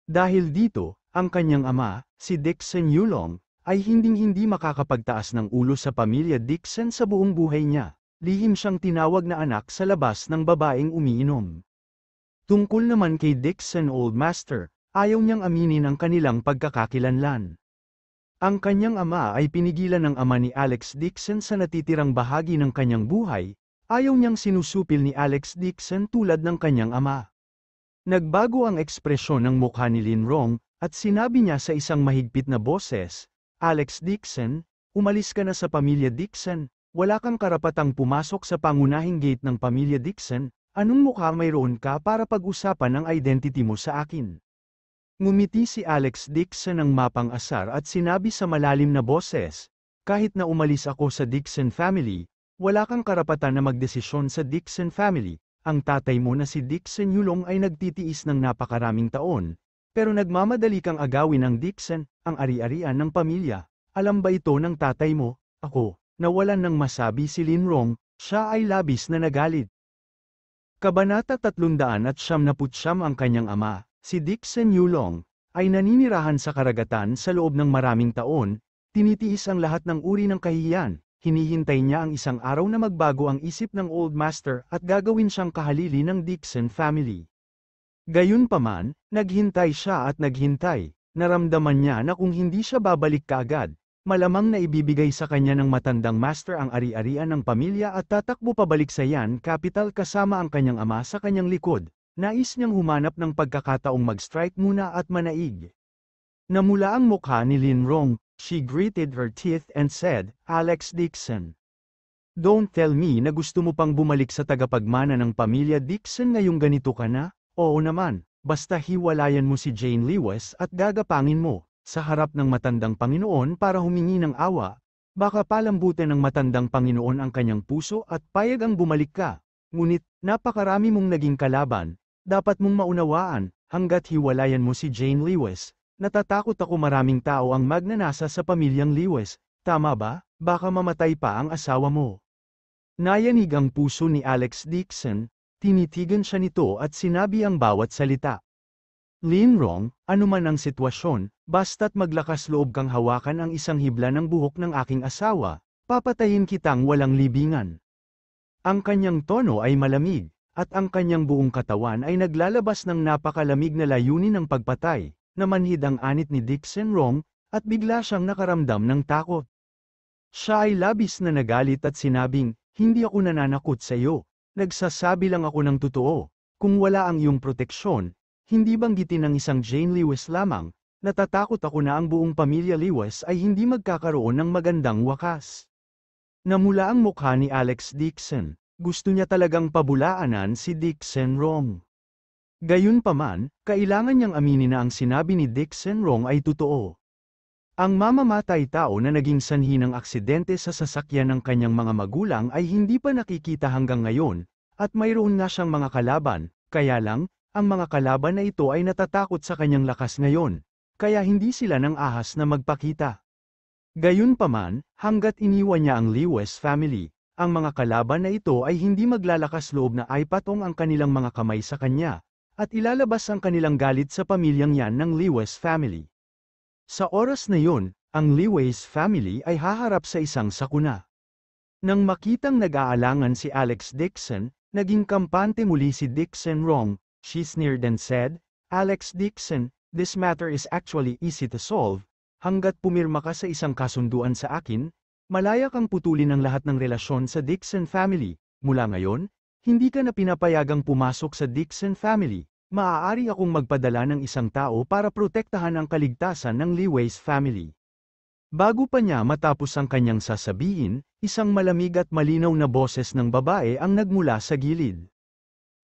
Dahil dito, ang kanyang ama, si Dixon Yulong, ay hinding-hindi makakapagtaas ng ulo sa pamilya Dixon sa buong buhay niya. Lihim siyang tinawag na anak sa labas ng babaeng umiinom. Tungkol naman kay Dixon Old Master, ayaw niyang aminin ang kanilang pagkakakilanlan. Ang kanyang ama ay pinigilan ng ama ni Alex Dixon sa natitirang bahagi ng kanyang buhay, ayaw niyang sinusupil ni Alex Dixon tulad ng kanyang ama. Nagbago ang ekspresyon ng mukha ni Lin Rong, at sinabi niya sa isang mahigpit na boses, "Alex Dixon, umalis ka na sa pamilya Dixon, wala kang karapatang pumasok sa pangunahing gate ng pamilya Dixon, anong mukha mayroon ka para pag-usapan ang identity mo sa akin?" Ngumiti si Alex Dixon ng mapang-asar at sinabi sa malalim na boses, "Kahit na umalis ako sa Dixon family, wala kang karapatan na magdesisyon sa Dixon family. Ang tatay mo na si Dixon Yulong ay nagtitiis ng napakaraming taon, Pero nagmamadali kang agawin ang Dixon, ang ari-arian ng pamilya. Alam ba ito ng tatay mo? Ako, nawalan ng masabi si Linrong, siya ay labis na nagalit. Kabanata 379 ang kanyang ama, si Dixon Yulong, ay naninirahan sa karagatan sa loob ng maraming taon, tinitiis ang lahat ng uri ng kahihiyan, hinihintay niya ang isang araw na magbago ang isip ng Old Master at gagawin siyang kahalili ng Dixon family. Gayunpaman, naghintay siya at naghintay, naramdaman niya na kung hindi siya babalik kaagad, malamang na ibibigay sa kanya ng matandang master ang ari-arian ng pamilya at tatakbo pabalik sa Yan Capital kasama ang kanyang ama sa kanyang likod. Nais niyang humanap ng pagkakataong mag-strike muna at manaig. Namula ang mukha ni Linrong, she gritted her teeth and said, "Alex Dixon. Don't tell me na gusto mo pang bumalik sa tagapagmana ng pamilya Dixon ngayong ganito ka na? Oo naman, basta hiwalayan mo si Jane Lewis at gagapangin mo, sa harap ng matandang Panginoon para humingi ng awa, baka palambutin ng matandang Panginoon ang kanyang puso at payag ang bumalik ka. Ngunit, napakarami mong naging kalaban, dapat mong maunawaan, hanggat hiwalayan mo si Jane Lewis, natatakot ako maraming tao ang magnanasa sa pamilyang Lewis, tama ba? Baka mamatay pa ang asawa mo." Nayanig ang puso ni Alex Dixon, tinitigan siya nito at sinabi ang bawat salita. "Linrong, anuman ang sitwasyon, basta't maglakas loob kang hawakan ang isang hibla ng buhok ng aking asawa, papatayin kitang walang libingan." Ang kanyang tono ay malamig, at ang kanyang buong katawan ay naglalabas ng napakalamig na layunin ng pagpatay, namanhid ang anit ni Dixon Rong, at bigla siyang nakaramdam ng takot. Siya ay labis na nagalit at sinabing, "Hindi ako nananakot sa iyo. Nagsasabi lang ako ng totoo. Kung wala ang iyong proteksyon, hindi banggitin ng isang Jane Lewis lamang, natatakot ako na ang buong pamilya Lewis ay hindi magkakaroon ng magandang wakas." Namula ang mukha ni Alex Dixon, gusto niya talagang pabulaanan si Dixon Rong. Gayunpaman, kailangan niyang aminin na ang sinabi ni Dixon Rong ay totoo. Ang mamamatay tao na naging sanhi ng aksidente sa sasakyan ng kanyang mga magulang ay hindi pa nakikita hanggang ngayon, at mayroon nga siyang mga kalaban, kaya lang, ang mga kalaban na ito ay natatakot sa kanyang lakas ngayon, kaya hindi sila nang ahas na magpakita. Gayunpaman, hanggat iniwan niya ang Lewis family, ang mga kalaban na ito ay hindi maglalakas loob na aipatong ang kanilang mga kamay sa kanya, at ilalabas ang kanilang galit sa pamilyang yan ng Lewis family. Sa oras na yun, ang Lewis family ay haharap sa isang sakuna. Nang makitang nag-aalangan si Alex Dixon, naging kampante muli si Dixon Rong, she sneered and said, "Alex Dixon, this matter is actually easy to solve. Hanggat pumirma ka sa isang kasunduan sa akin, malaya kang putulin ang lahat ng relasyon sa Dixon family. Mula ngayon, hindi ka na pinapayagang pumasok sa Dixon family. Maaari akong magpadala ng isang tao para protektahan ang kaligtasan ng Lewis family." Bago pa niya matapos ang kanyang sasabihin, isang malamig at malinaw na boses ng babae ang nagmula sa gilid.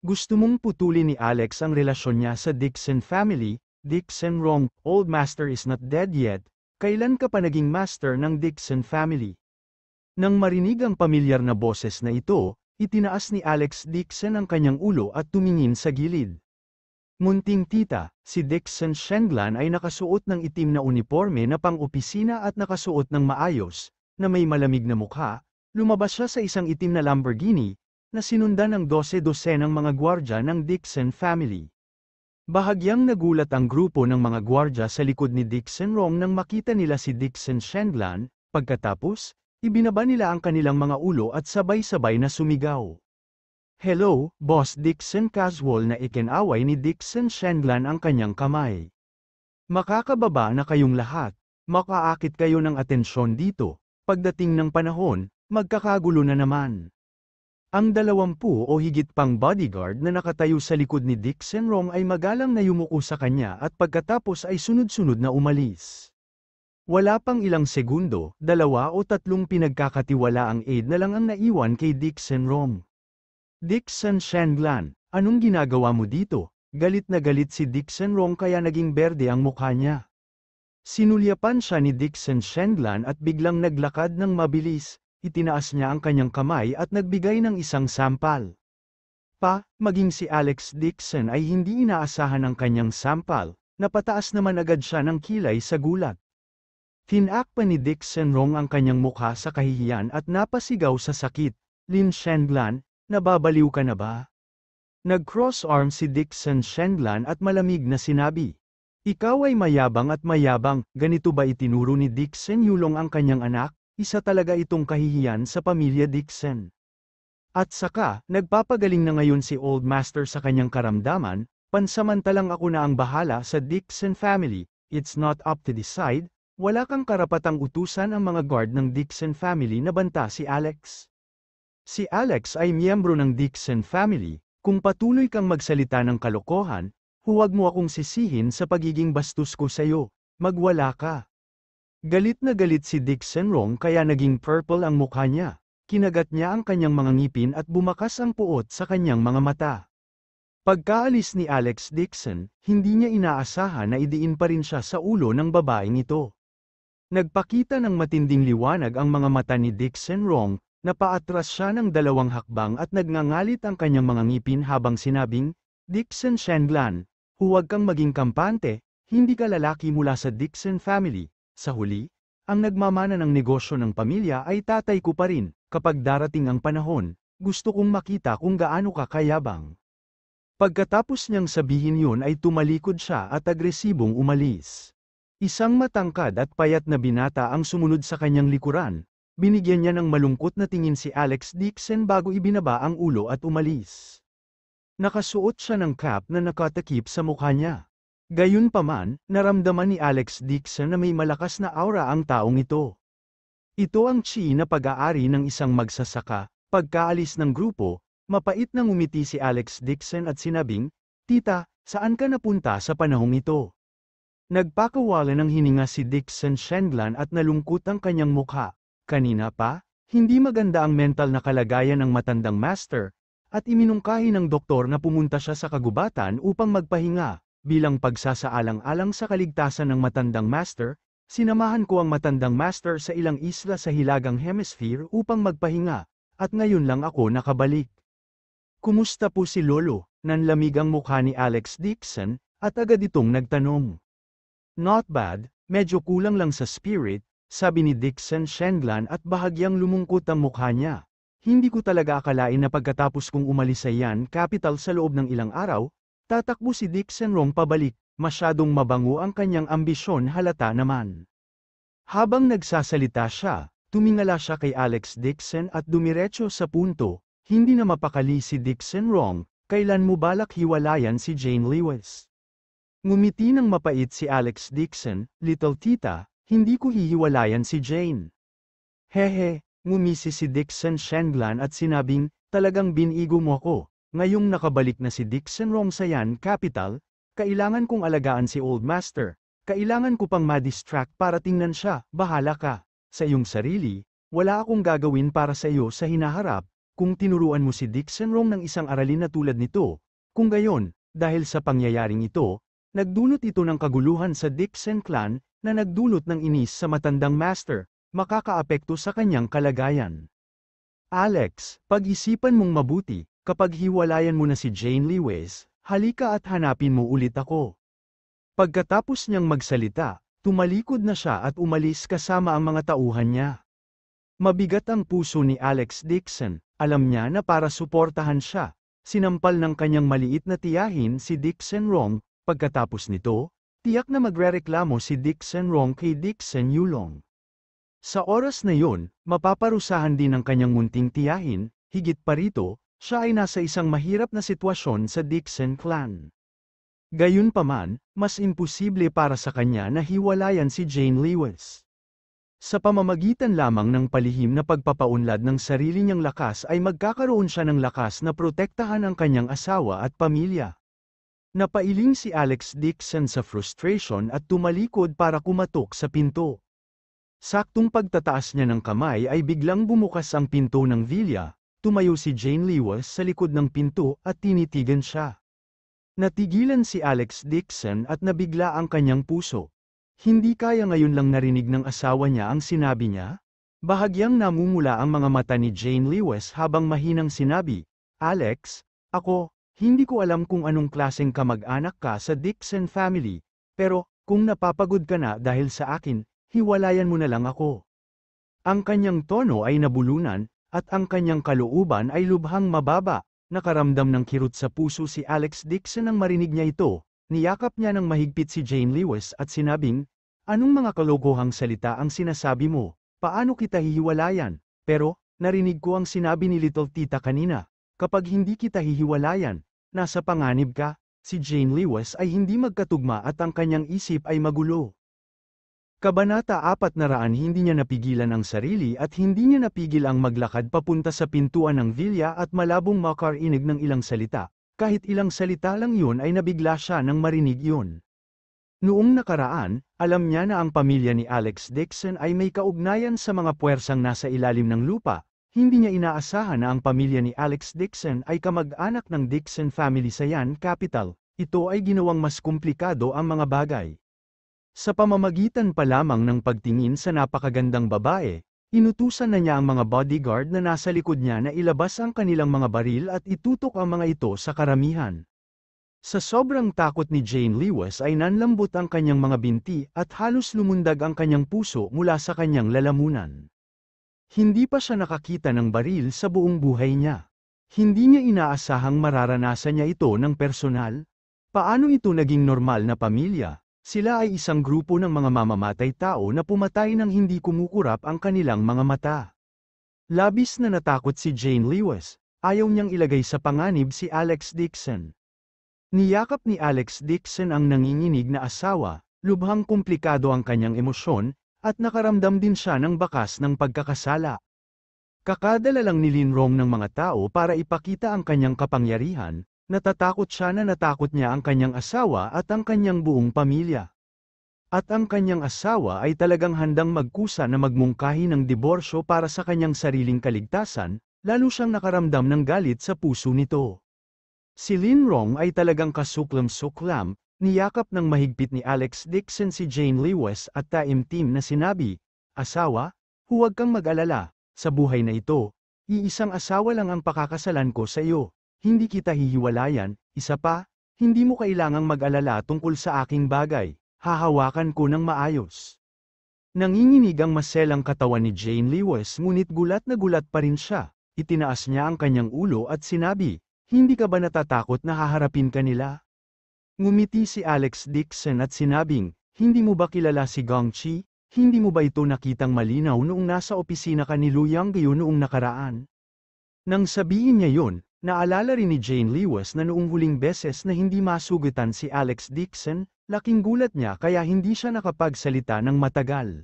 "Gusto mong putulin ni Alex ang relasyon niya sa Dixon family? Dixon Rong, Old Master is not dead yet. Kailan ka pa naging master ng Dixon family?" Nang marinig ang pamilyar na boses na ito, itinaas ni Alex Dixon ang kanyang ulo at tumingin sa gilid. Munting tita, si Dixon Shenglan ay nakasuot ng itim na uniforme na pang-opisina at nakasuot ng maayos, na may malamig na mukha, lumabas siya sa isang itim na Lamborghini, na sinundan ng 12-dosenang mga gwardya ng Dixon family. Bahagyang nagulat ang grupo ng mga gwardya sa likod ni Dixon Rong nang makita nila si Dixon Shenglan, pagkatapos, ibinaba nila ang kanilang mga ulo at sabay-sabay na sumigaw. "Hello, Boss Dixon." Casual na ikinaway ni Dixon Shenglan ang kanyang kamay. "Makakababa na kayong lahat. Makaakit kayo ng atensyon dito. Pagdating ng panahon, magkakagulo na naman." Ang 20 o higit pang bodyguard na nakatayo sa likod ni Dixon Rong ay magalang na yumuko sa kanya at pagkatapos ay sunod-sunod na umalis. Wala pang ilang segundo, 2 o 3 pinagkakatiwalaang aide na lang ang naiwan kay Dixon Rong. "Dixon Shenglan, anong ginagawa mo dito?" Galit na galit si Dixon Rong kaya naging berde ang mukha niya. Sinulyapan siya ni Dixon Shenglan at biglang naglakad ng mabilis, itinaas niya ang kanyang kamay at nagbigay ng isang sampal. Maging si Alex Dixon ay hindi inaasahan ang kanyang sampal, Napataas naman agad siya ng kilay sa gulat. Tinakpan ni Dick Senrong ang kanyang mukha sa kahihiyan at napasigaw sa sakit. Lin Shenlan, nababaliw ka na ba? Nag-cross arm si Dick Shenlan at malamig na sinabi. Ikaw ay mayabang at mayabang, ganito ba itinuro ni Dick Yulong ang kanyang anak? Isa talaga itong kahihiyan sa pamilya Dixon. At saka, nagpapagaling na ngayon si Old Master sa kanyang karamdaman, pansamantalang ako na ang bahala sa Dixon family, it's not up to decide. Wala kang karapatang utusan ang mga guard ng Dixon family na banta si Alex. Si Alex ay miyembro ng Dixon family, kung patuloy kang magsalita ng kalokohan, huwag mo akong sisihin sa pagiging bastos ko sa'yo, magwala ka. Galit na galit si Dick Senrong kaya naging purple ang mukha niya, kinagat niya ang kanyang mga ngipin at bumakas ang puot sa kanyang mga mata. Pagkaalis ni Alex Dixon, hindi niya inaasahan na idiin pa rin siya sa ulo ng babaeng ito. Nagpakita ng matinding liwanag ang mga mata ni Dick Senrong, napaatras siya ng 2 hakbang at nagngangalit ang kanyang mga ngipin habang sinabing, Dixon Shenlan, huwag kang maging kampante, hindi ka lalaki mula sa Dixon family. Sa huli, ang nagmamana ng negosyo ng pamilya ay tatay ko pa rin, kapag darating ang panahon, gusto kong makita kung gaano ka kayabang. Pagkatapos niyang sabihin yun ay tumalikod siya at agresibong umalis. Isang matangkad at payat na binata ang sumunod sa kanyang likuran, binigyan niya ng malungkot na tingin si Alex Dixon bago ibinaba ang ulo at umalis. Nakasuot siya ng cap na nakatakip sa mukha niya. Gayunpaman, naramdaman ni Alex Dixon na may malakas na aura ang taong ito. Ito ang chi na pag-aari ng isang magsasaka. Pagkaalis ng grupo, mapait nang umiti si Alex Dixon at sinabing, Tita, saan ka napunta sa panahong ito? Nagpakawala ng hininga si Dixon Shenlan at nalungkot ang kanyang mukha. Kanina pa, hindi maganda ang mental na kalagayan ng matandang master, at iminungkahi ng doktor na pumunta siya sa kagubatan upang magpahinga. Bilang pagsasaalang-alang sa kaligtasan ng matandang master, sinamahan ko ang matandang master sa ilang isla sa Hilagang Hemisphere upang magpahinga, at ngayon lang ako nakabalik. Kumusta po si Lolo? Nanlamig ang mukha ni Alex Dixon, at agad itong nagtanong. Not bad, medyo kulang lang sa spirit, sabi ni Dixon Shenlan at bahagyang lumungkot ang mukha niya. Hindi ko talaga akalain na pagkatapos kong umalis sa Yan Capital sa loob ng ilang araw, tatakbo si Dick Senrong pabalik, masyadong mabango ang kanyang ambisyon halata naman. Habang nagsasalita siya, tumingala siya kay Alex Dixon at dumiretso sa punto, hindi na mapakali si Dick Senrong, kailan mo balak hiwalayan si Jane Lewis? Ngumiti ng mapait si Alex Dixon, Little Tita, hindi ko hihiwalayan si Jane. Hehe, ngumisi si Dixon Shenlan at sinabing, talagang binigo mo ako, ngayong nakabalik na si Dick Senrong sa Yan Capital, kailangan kong alagaan si Old Master, kailangan ko pang ma-distract para tingnan siya, bahala ka, sa iyong sarili, wala akong gagawin para sa iyo sa hinaharap, kung tinuruan mo si Dick Senrong ng isang aralin na tulad nito, kung gayon, dahil sa pangyayaring ito, nagdulot ito ng kaguluhan sa Dixon clan, na nagdulot ng inis sa matandang master, makakaapekto sa kanyang kalagayan. Alex, pag-isipan mong mabuti, kapag hiwalayan mo na si Jane Lewis, halika at hanapin mo ulit ako. Pagkatapos niyang magsalita, tumalikod na siya at umalis kasama ang mga tauhan niya. Mabigat ang puso ni Alex Dixon, alam niya na para suportahan siya, sinampal ng kanyang maliit na tiyahin si Dick Senrong. Pagkatapos nito, tiyak na magrereklamo si Dick Senrong kay Dick Yulong. Sa oras na yon, mapaparusahan din ang kanyang munting tiyahin, higit pa rito, siya ay nasa isang mahirap na sitwasyon sa Dixon clan. Gayunpaman, mas imposible para sa kanya na hiwalayan si Jane Lewis. Sa pamamagitan lamang ng palihim na pagpapaunlad ng sarili niyang lakas ay magkakaroon siya ng lakas na protektahan ang kanyang asawa at pamilya. Napailing si Alex Dixon sa frustration at tumalikod para kumatok sa pinto. Saktong pagtataas niya ng kamay ay biglang bumukas ang pinto ng villa, tumayo si Jane Lewis sa likod ng pinto at tinitigan siya. Natigilan si Alex Dixon at nabigla ang kanyang puso. Hindi kaya ngayon lang narinig ng asawa niya ang sinabi niya? Bahagyang namumula ang mga mata ni Jane Lewis habang mahinang sinabi, Alex, hindi ko alam kung anong klaseng kamag-anak ka sa Dixon family, Pero, kung napapagod ka na dahil sa akin, hiwalayan mo na lang ako. Ang kanyang tono ay nabulunan, at ang kanyang kalooban ay lubhang mababa. Nakaramdam ng kirot sa puso si Alex Dixon nang marinig niya ito. Niyakap niya ng mahigpit si Jane Lewis at sinabing, "Anong mga kalokohang salita ang sinasabi mo? Paano kita hihiwalayan?" Pero, narinig ko ang sinabi ni Little Tita kanina. Kapag hindi kita hihiwalayan, nasa panganib ka. Si Jane Lewis ay hindi magkatugma at ang kanyang isip ay magulo. Kabanata 400. Hindi niya napigilan ang sarili at hindi niya napigil ang maglakad papunta sa pintuan ng villa at malabong makarinig ng ilang salita. Kahit ilang salita lang yun ay nabigla siya nang marinig yun. Noong nakaraan, alam niya na ang pamilya ni Alex Dixon ay may kaugnayan sa mga puwersang nasa ilalim ng lupa. Hindi niya inaasahan na ang pamilya ni Alex Dixon ay kamag-anak ng Dixon family sa Yan Capital. Ito ay ginawang mas komplikado ang mga bagay. Sa pamamagitan pa lamang ng pagtingin sa napakagandang babae, inutusan na niya ang mga bodyguard na nasa likod niya na ilabas ang kanilang mga baril at itutok ang mga ito sa karamihan. Sa sobrang takot ni Jane Lewis ay nanlambot ang kanyang mga binti at halos lumundag ang kanyang puso mula sa kanyang lalamunan. Hindi pa siya nakakita ng baril sa buong buhay niya. Hindi niya inaasahang mararanasan niya ito ng personal. Paano ito naging normal na pamilya? Sila ay isang grupo ng mga mamamatay tao na pumatay nang hindi kumukurap ang kanilang mga mata. Labis na natakot si Jane Lewis. Ayaw niyang ilagay sa panganib si Alex Dixon. Niyakap ni Alex Dixon ang nanginginig na asawa, lubhang komplikado ang kanyang emosyon, at nakaramdam din siya ng bakas ng pagkakasala. Kakadala lang ni Linrong ng mga tao para ipakita ang kanyang kapangyarihan, natatakot siya na natakot niya ang kanyang asawa at ang kanyang buong pamilya. At ang kanyang asawa ay talagang handang magkusa na magmungkahi ng diborsyo para sa kanyang sariling kaligtasan, lalo siyang nakaramdam ng galit sa puso nito. Si Linrong ay talagang kasuklam-suklam, niyakap ng mahigpit ni Alex Dixon si Jane Lewis at taimtim na sinabi, "Asawa, huwag kang mag-alala, sa buhay na ito, iisang asawa lang ang pakakasalan ko sa iyo, hindi kita hihiwalayan, isa pa, hindi mo kailangang mag-alala tungkol sa aking bagay, hahawakan ko ng maayos." Nanginginig ang maselang katawan ni Jane Lewis ngunit gulat na gulat pa rin siya, itinaas niya ang kanyang ulo at sinabi, "Hindi ka ba natatakot na haharapin ka nila?" Ngumiti si Alex Dixon at sinabing, "Hindi mo ba kilala si Gong Chi? Hindi mo ba ito nakitang malinaw noong nasa opisina ka ni Lu Yangyu noong nakaraan?" Nang sabihin niya yun, naalala rin ni Jane Lewis na noong huling beses na hindi masugutan si Alex Dixon, laking gulat niya kaya hindi siya nakapagsalita ng matagal.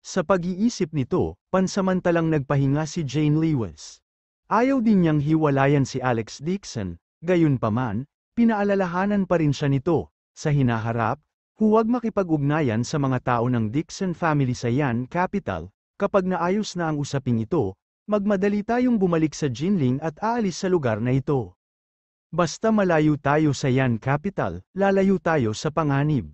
Sa pag-iisip nito, pansamantalang nagpahinga si Jane Lewis. Ayaw din niyang hiwalayan si Alex Dixon, gayunpaman, pinaalalahanan pa rin siya nito, sa hinaharap, huwag makipag-ugnayan sa mga tao ng Dixon family sa Yan Capital. Kapag naayos na ang usaping ito, magmadali tayong bumalik sa Jinling at aalis sa lugar na ito. Basta malayo tayo sa Yan Capital, lalayo tayo sa panganib.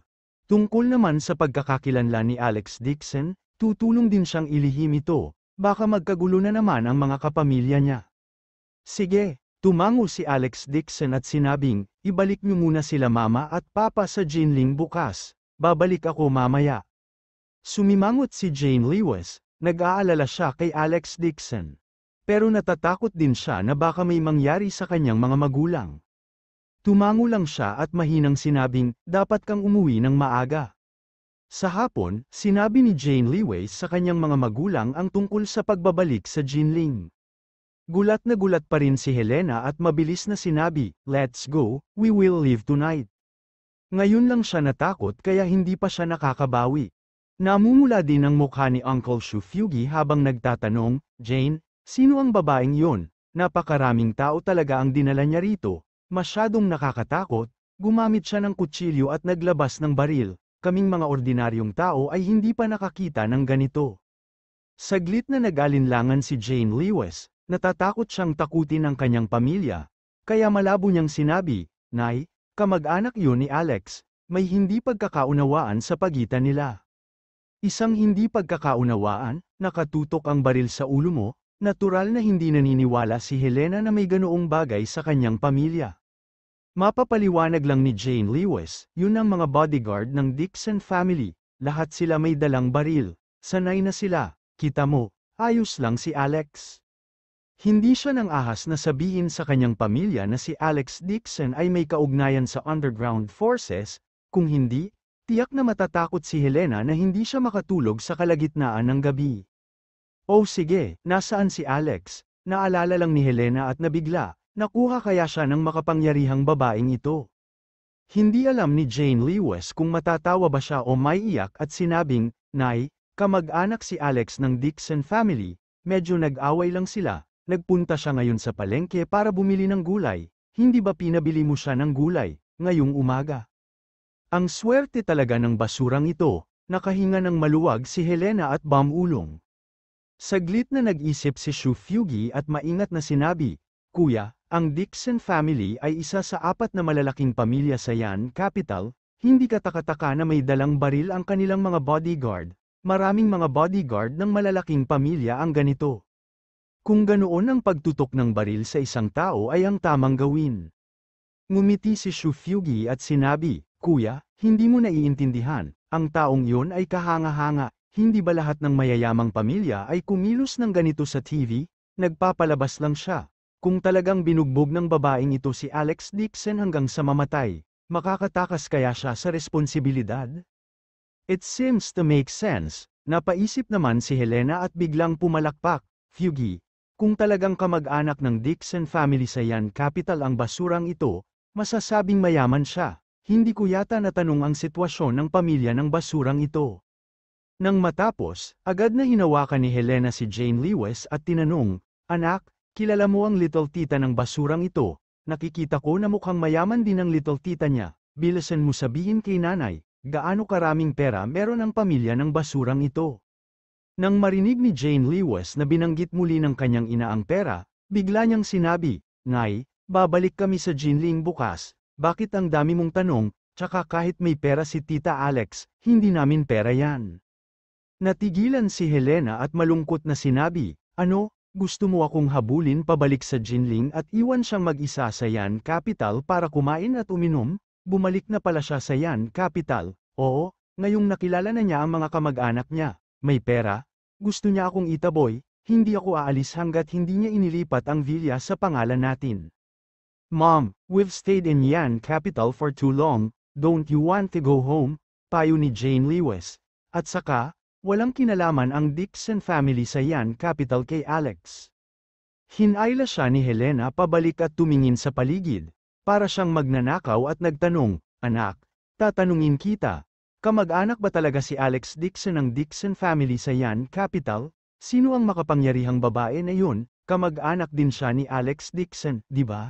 Tungkol naman sa pagkakakilanlan ni Alex Dixon, tutulong din siyang ilihim ito, baka magkagulo na naman ang mga kapamilya niya. Sige. Tumango si Alex Dixon at sinabing, "Ibalik niyo muna sila mama at papa sa Jinling bukas, babalik ako mamaya." Sumimangot si Jane Lewis, nag-aalala siya kay Alex Dixon. Pero natatakot din siya na baka may mangyari sa kanyang mga magulang. Tumango lang siya at mahinang sinabing, "Dapat kang umuwi ng maaga." Sa hapon, sinabi ni Jane Lewis sa kanyang mga magulang ang tungkol sa pagbabalik sa Jinling. Gulat na gulat pa rin si Helena at mabilis na sinabi, "Let's go, we will leave tonight." Ngayon lang siya natakot kaya hindi pa siya nakakabawi. Namumula din ang mukha ni Uncle Shufugi habang nagtatanong, "Jane, sino ang babaeng yon? Napakaraming tao talaga ang dinala niya rito, masyadong nakakatakot." Gumamit siya ng kutsilyo at naglabas ng baril. Kaming mga ordinaryong tao ay hindi pa nakakita ng ganito. Saglit na nag-alinlangan si Jane Lewis. Natatakot siyang takutin ang kanyang pamilya, kaya malabo niyang sinabi, "Nay, kamag-anak yun ni Alex, may hindi pagkakaunawaan sa pagitan nila." Isang hindi pagkakaunawaan, nakatutok ang baril sa ulo mo, natural na hindi naniniwala si Helena na may ganoong bagay sa kanyang pamilya. Mapapaliwanag lang ni Jane Lewis, yun ang mga bodyguard ng Dixon family, lahat sila may dalang baril. Sanay na sila, kita mo, ayos lang si Alex. Hindi siya nang ahas na sabihin sa kanyang pamilya na si Alex Dixon ay may kaugnayan sa underground forces, kung hindi, tiyak na matatakot si Helena na hindi siya makatulog sa kalagitnaan ng gabi. Oh sige, nasaan si Alex? Naalala lang ni Helena at nabigla, nakuha kaya siya ng makapangyarihang babaeng ito. Hindi alam ni Jane Lewis kung matatawa ba siya o may iyak at sinabing, Nay, kamag-anak si Alex ng Dixon family, medyo nag-away lang sila. Nagpunta siya ngayon sa palengke para bumili ng gulay, hindi ba pinabili mo siya ng gulay, ngayong umaga? Ang swerte talaga ng basurang ito, nakahinga ng maluwag si Helena at Bamulong. Saglit na nag-isip si Shu Fugi at maingat na sinabi, Kuya, ang Dixon family ay isa sa 4 na malalaking pamilya sa Yan Capital, hindi katakataka na may dalang baril ang kanilang mga bodyguard, maraming mga bodyguard ng malalaking pamilya ang ganito. Kung ganoon ang pagtutok ng baril sa isang tao ay ang tamang gawin. Ngumiti si Shu Fugi at sinabi, Kuya, hindi mo naiintindihan, ang taong yun ay kahanga-hanga, hindi ba lahat ng mayayamang pamilya ay kumilos ng ganito sa TV? Nagpapalabas lang siya. Kung talagang binugbog ng babaeng ito si Alex Dixon hanggang sa mamatay, makakatakas kaya siya sa responsibilidad? It seems to make sense, napaisip naman si Helena at biglang pumalakpak, Fugi. Kung talagang kamag-anak ng Dixon family sa Yan Capital ang basurang ito, masasabing mayaman siya. Hindi ko yata natanong ang sitwasyon ng pamilya ng basurang ito. Nang matapos, agad na hinawakan ni Helena si Jane Lewis at tinanong, Anak, kilala mo ang little tita ng basurang ito? Nakikita ko na mukhang mayaman din ang little tita niya. Bilisan mo sabihin kay nanay, gaano karaming pera meron ang pamilya ng basurang ito. Nang marinig ni Jane Lewis na binanggit muli ng kanyang ina ang pera, bigla niyang sinabi, Nay, babalik kami sa Jinling bukas, bakit ang dami mong tanong, tsaka kahit may pera si Tita Alex, hindi namin pera yan. Natigilan si Helena at malungkot na sinabi, Ano, gusto mo akong habulin pabalik sa Jinling at iwan siyang mag-isa sa Yan Capital para kumain at uminom? Bumalik na pala siya sa Yan Capital, oo, ngayong nakilala na niya ang mga kamag-anak niya. May pera? Gusto niya akong itaboy, hindi ako aalis hanggat hindi niya inilipat ang villa sa pangalan natin. Mom, we've stayed in Yan Capital for too long, don't you want to go home? Payo ni Jane Lewis. At saka, walang kinalaman ang Dixon family sa Yan Capital kay Alex. Hinayla siya ni Helena pabalik at tumingin sa paligid, para siyang magnanakaw at nagtanong, Anak, tatanungin kita. Kamag-anak ba talaga si Alex Dixon ng Dixon family sa Yan Capital? Sino ang makapangyarihang babae na yun? Kamag-anak din siya ni Alex Dixon, di ba?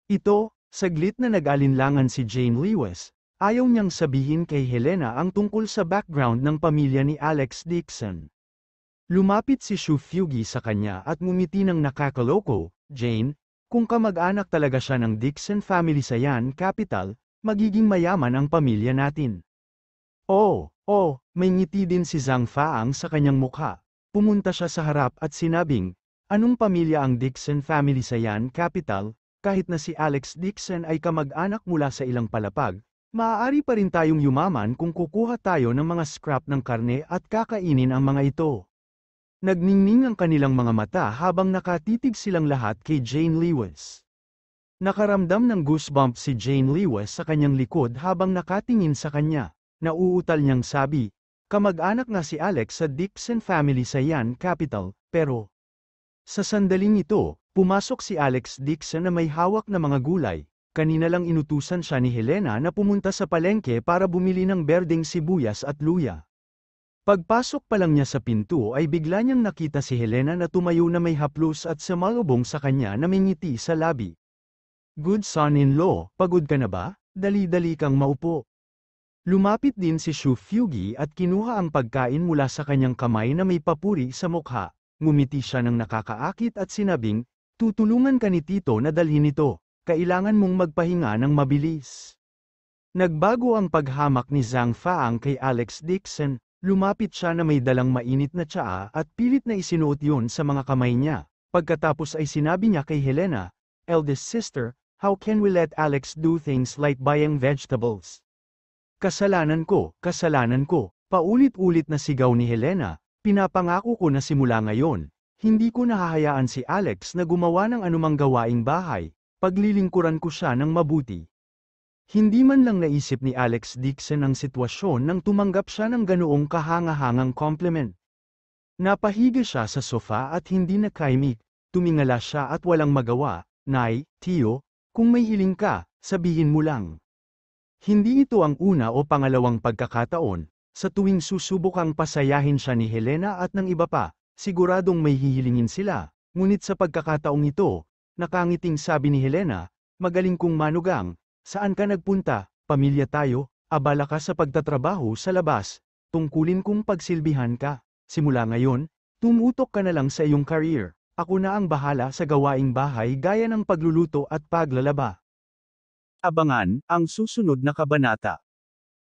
Ito, saglit na nag-alinlangan si Jane Lewis, ayaw niyang sabihin kay Helena ang tungkol sa background ng pamilya ni Alex Dixon. Lumapit si Shu Fugi sa kanya at ngumiti ng nakakaloko, Jane, kung kamag-anak talaga siya ng Dixon family sa Yan Capital, magiging mayaman ang pamilya natin. Oh, may ngiti din si Zhang Faang sa kanyang mukha. Pumunta siya sa harap at sinabing, Anong pamilya ang Dixon family sa Yan Capital? Kahit na si Alex Dixon ay kamag-anak mula sa ilang palapag, maaari pa rin tayong yumaman kung kukuha tayo ng mga scrap ng karne at kakainin ang mga ito. Nagningning ang kanilang mga mata habang nakatitig silang lahat kay Jane Lewis. Nakaramdam ng goosebump si Jane Lewis sa kanyang likod habang nakatingin sa kanya. Nauutal niyang sabi, kamag-anak nga si Alex sa Dixon family sa Yan Capital, pero sa sandaling ito, pumasok si Alex Dixon na may hawak na mga gulay. Kanina lang inutusan siya ni Helena na pumunta sa palengke para bumili ng berdeng sibuyas at luya. Pagpasok pa lang niya sa pinto ay bigla niyang nakita si Helena na tumayo na may haplos at sumalubong sa kanya na may ngiti sa labi. Good son-in-law, pagod ka na ba? Dali-dali kang maupo. Lumapit din si Shu Fugi at kinuha ang pagkain mula sa kanyang kamay na may papuri sa mukha. Ngumiti siya ng nakakaakit at sinabing, tutulungan ka ni Tito na dalhin ito, kailangan mong magpahinga ng mabilis. Nagbago ang paghamak ni Zhang Faang kay Alex Dixon, lumapit siya na may dalang mainit na tsaa at pilit na isinuot yun sa mga kamay niya. Pagkatapos ay sinabi niya kay Helena, Eldest sister, How can we let Alex do things like buying vegetables? Kasalanan ko, paulit-ulit na sigaw ni Helena, pinapangako ko na simula ngayon, hindi ko nahahayaan si Alex na gumawa ng anumang gawaing bahay, paglilingkuran ko siya ng mabuti. Hindi man lang naisip ni Alex Dixon ang sitwasyon nang tumanggap siya ng ganoong kahanga-hangang compliment. Napahiga siya sa sofa at hindi nakaimik, tumingala siya at walang magawa. Nay, Tio, kung may hiling ka, sabihin mo lang. Hindi ito ang una o pangalawang pagkakataon, sa tuwing susubukang pasayahin siya ni Helena at ng iba pa, siguradong may hihilingin sila, ngunit sa pagkakataong ito, nakangiting sabi ni Helena, magaling kong manugang, saan ka nagpunta, pamilya tayo, abala ka sa pagtatrabaho sa labas, tungkulin kong pagsilbihan ka, simula ngayon, tumutok ka na lang sa iyong career, ako na ang bahala sa gawaing bahay gaya ng pagluluto at paglalaba. Abangan ang susunod na kabanata.